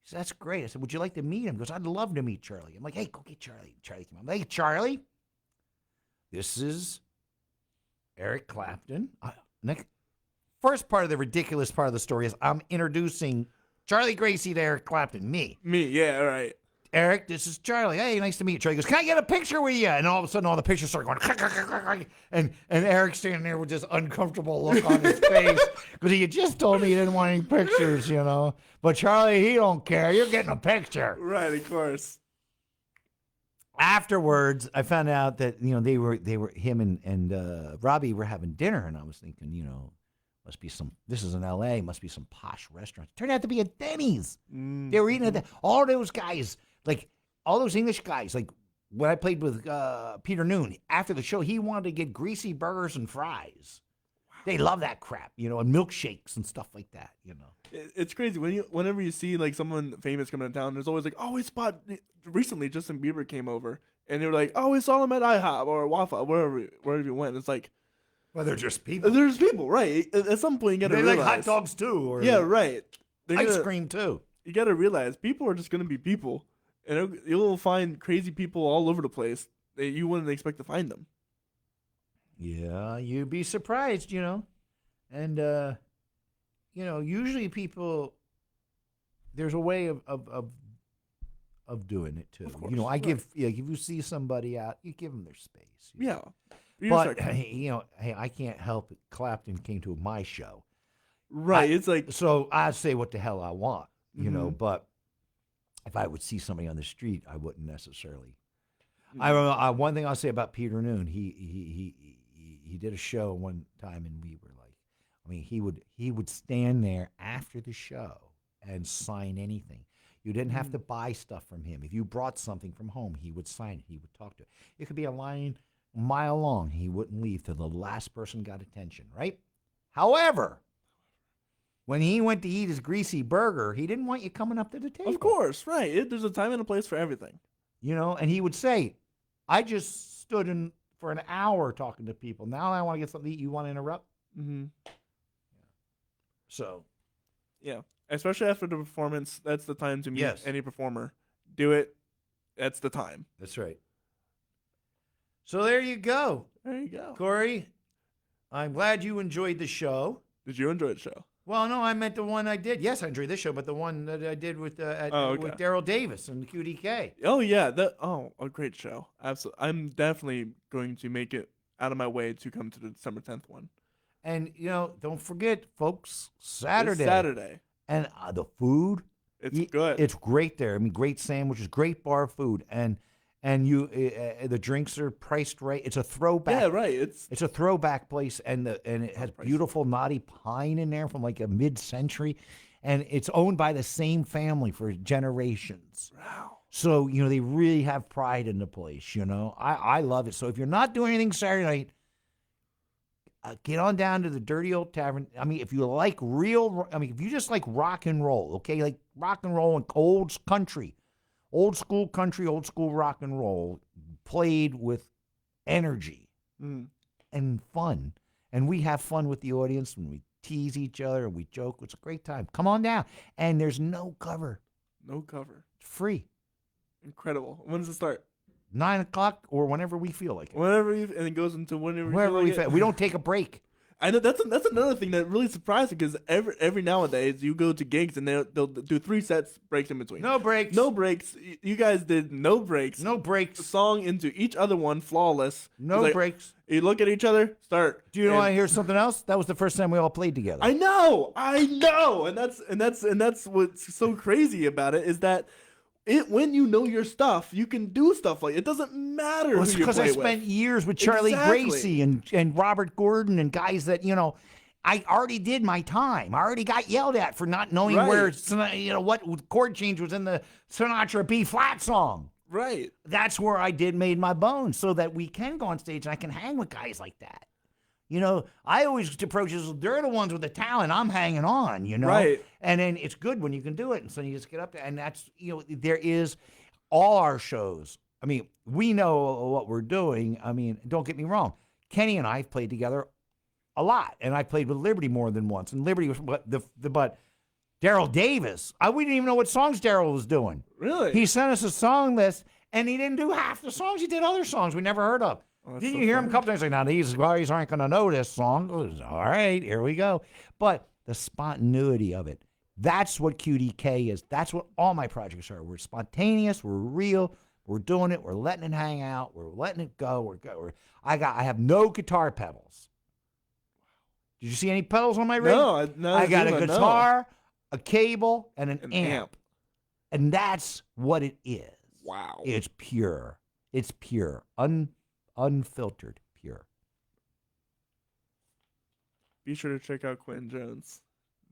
He said, that's great. I said, would you like to meet him? He goes, I'd love to meet Charlie. I'm like, hey, go get Charlie. Charlie came on. I'm like, hey, Charlie. This is Eric Clapton. First part of the ridiculous part of the story is I'm introducing Charlie Gracie to Eric Clapton. Me, yeah, all right. Eric, this is Charlie. Hey, nice to meet you. Charlie goes, can I get a picture with you? And all of a sudden, all the pictures start going, and Eric's standing there with this uncomfortable look on his face because he had just told me he didn't want any pictures, But Charlie, he don't care. You're getting a picture. Right, of course. Afterwards, I found out that they were him and Robbie were having dinner, and I was thinking, must be some. This is in L.A. Must be some posh restaurant. Turned out to be a Denny's. They were eating at all those guys, like all those English guys, like when I played with Peter Noone after the show, he wanted to get greasy burgers and fries. They love that crap, and milkshakes and stuff like that, It's crazy whenever you see like someone famous coming to town. There's always like, oh, we spot. Recently, Justin Bieber came over, and they were like, oh, we saw him at IHOP or Waffle, wherever you went. It's like, Well, they're just people. there's people, right? At some point, you gotta They realize. like hot dogs too, or Yeah, right. ice cream too. You gotta realize people are just gonna be people, and you'll find crazy people all over the place that you wouldn't expect to find them. Yeah, you'd be surprised, and usually people. There's a way of doing it too. Of course, I right. give if you see somebody out, you give them their space. Yeah. But hey, I can't help it. Clapton came to my show, right. It's like, so I say what the hell I want, Mhm. But if I would see somebody on the street, I wouldn't necessarily. I don't know. One thing I'll say about Peter Noone, he did a show one time, and we were like, he would stand there after the show and sign anything. You didn't have to buy stuff from him. If you brought something from home, he would sign it. He would talk to it. It could be a line a mile long. He wouldn't leave till the last person got attention, right? However, when he went to eat his greasy burger, he didn't want you coming up to the table. of course, right. There's a time and a place for everything. And he would say, I just stood in for an hour talking to people. Now I want to get something to eat. You want to interrupt? Mm-hmm. So, Yeah. Especially after the performance, that's the time to meet Yes. any performer. Do it. That's the time. that's right. So there you go, There you go. Corey. I'm glad you enjoyed the show. Did you enjoy the show? Well, no, I meant the one I did. Yes, I enjoyed this show, but the one that I did with okay. with Daryl Davis and QDK. Oh yeah, a great show. Absolutely. I'm definitely going to make it out of my way to come to the December 10th one. And don't forget, folks, It's Saturday. Saturday. And the food. It's good. It's great there. Great sandwiches, great bar food, and you the drinks are priced right. It's a throwback. Yeah, right. It's a throwback place, and it has pricey. beautiful knotty pine in there from like a mid-century, and it's owned by the same family for generations. Wow. So they really have pride in the place. I love it. So if you're not doing anything Saturday night, get on down to the Dirty Old Tavern. If you like if you just like rock and roll, okay, like rock and roll and old country, old school country, old school rock and roll, played with energy and fun. And we have fun with the audience when we tease each other and we joke. It's a great time. Come on down. And there's no cover. No cover. It's free. Incredible. When does it start? 9 o'clock or whenever we feel like it. Whenever and it goes into whenever Wherever feel like we don't take a break. I know that's another thing that really surprised me because every nowadays you go to gigs and they'll do 3 sets breaks in between. No breaks. No breaks. You guys did no breaks. No breaks. Song into each other one, flawless. No It's breaks. You look at each other, start. Do you know and- I hear something else? That was the first time we all played together. I know, and that's what's so crazy about it is that when you know your stuff, you can do stuff like it doesn't matter. Well, it's who you because play I spent with. years with Charlie Exactly. Gracie and Robert Gordon and guys that I already did my time. I already got yelled at for not knowing Right. where what chord change was in the Sinatra B flat song. Right. That's where I made my bones, so that we can go on stage and I can hang with guys like that. I always approach this. They're the ones with the talent. I'm hanging on. Right. And then it's good when you can do it, and so you just get up there, and that's there is all our shows. We know what we're doing. Don't get me wrong. Kenny and I have played together a lot, and I played with Liberty more than once. And Liberty was but Daryl Davis. We didn't even know what songs Daryl was doing. Really? He sent us a song list, and he didn't do half the songs. He did other songs we never heard of. Oh, that's Didn't so you hear him funny. a couple times like, now these guys aren't going to know this song? All right, here we go. But the spontaneity of it, that's what QDK is. That's what all my projects are. We're spontaneous. We're real. We're doing it. We're letting it hang out. We're letting it go. I have no guitar pedals. Did you see any pedals on my rig? No, I got a no. guitar, a cable, and an An amp. amp. And that's what it is. Wow. It's pure. It's pure. Unfiltered pure. Be sure to check out Quentin Jones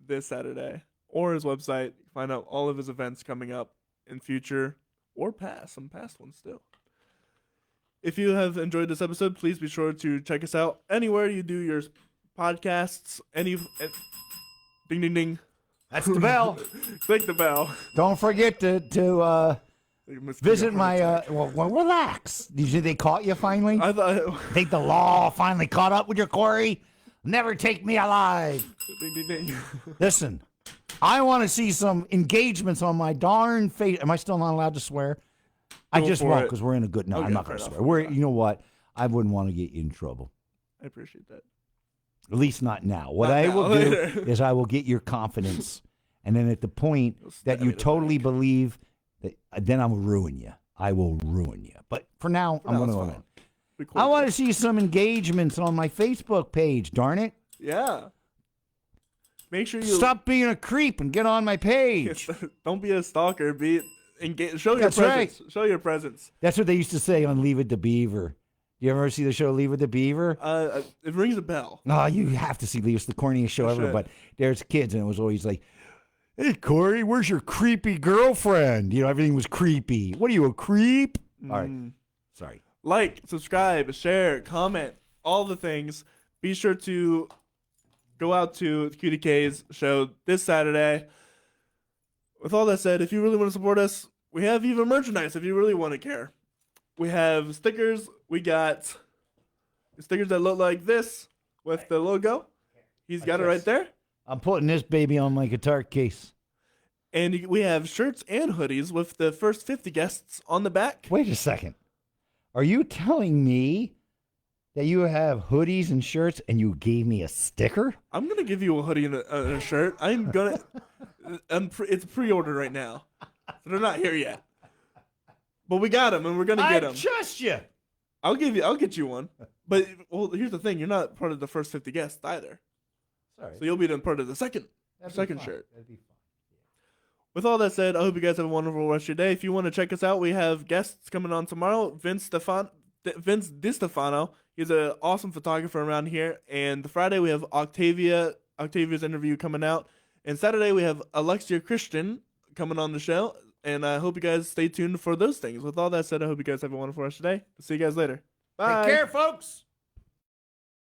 this Saturday or his website. Find out all of his events coming up in future or past, some past ones too. If you have enjoyed this episode, please be sure to check us out anywhere you do your podcasts, ding, ding, ding. That's the bell. Click the bell. Don't forget to visit my. Well, relax. Did they caught you finally? I thought. Think the law finally caught up with you, Corey? Never take me alive. Ding, ding, ding. Listen, I want to see some engagements on my darn face. Am I still not allowed to swear? I Go just for won't it. because we're in a good. No, Okay, I'm not fair going to enough. swear. You know what? I wouldn't want to get you in trouble. I appreciate that. At least not now. What Not I now, will later. do is I will get your confidence, and then at the point You'll that stab you me in the totally back. believe that, then I will ruin you. I will ruin you. But for now, I'm No, going it's to. fine. Be cool I with want it. to see some engagements on my Facebook page. Darn it! Yeah. Make sure you Stop being a creep and get on my page. Don't be a stalker. Be engage. Show your That's presence. Show your presence. That's what they used to say on Leave It to Beaver. You ever see the show Leave It to Beaver? It rings a bell. No, you have to see Leave. It's the corniest show I ever. should. But there's kids, and it was always like, "Hey, Corey, where's your creepy girlfriend?" You know, everything was creepy. What are you, a creep? All right, sorry. Like, subscribe, share, comment, all the things. Be sure to go out to the QDK's show this Saturday. With all that said, if you really want to support us, we have even merchandise if you really want to care. We have stickers. We got stickers that look like this with the logo. He's got it right there. I'm putting this baby on my guitar case. And we have shirts and hoodies with the first 50 guests on the back. Wait a second. Are you telling me that you have hoodies and shirts and you gave me a sticker? I'm going to give you a hoodie and a shirt. I'm going to... It's pre-ordered right now. So they're not here yet. But we got them, and we're going to get them. trust you. I'll get you one. But, well, here's the thing. You're not part of the first 50 guests either. Sorry. So you'll be part of the second That'd be second fine. shirt. That'd be fine. With all that said, I hope you guys have a wonderful rest of your day. If you want to check us out, we have guests coming on tomorrow. Vince DiStefano. He's an awesome photographer around here. And Friday we have Octavia's interview coming out. And Saturday we have Alexia Christian coming on the show. And I hope you guys stay tuned for those things. With all that said, I hope you guys have a wonderful rest of your day. See you guys later. Bye. Take care, folks.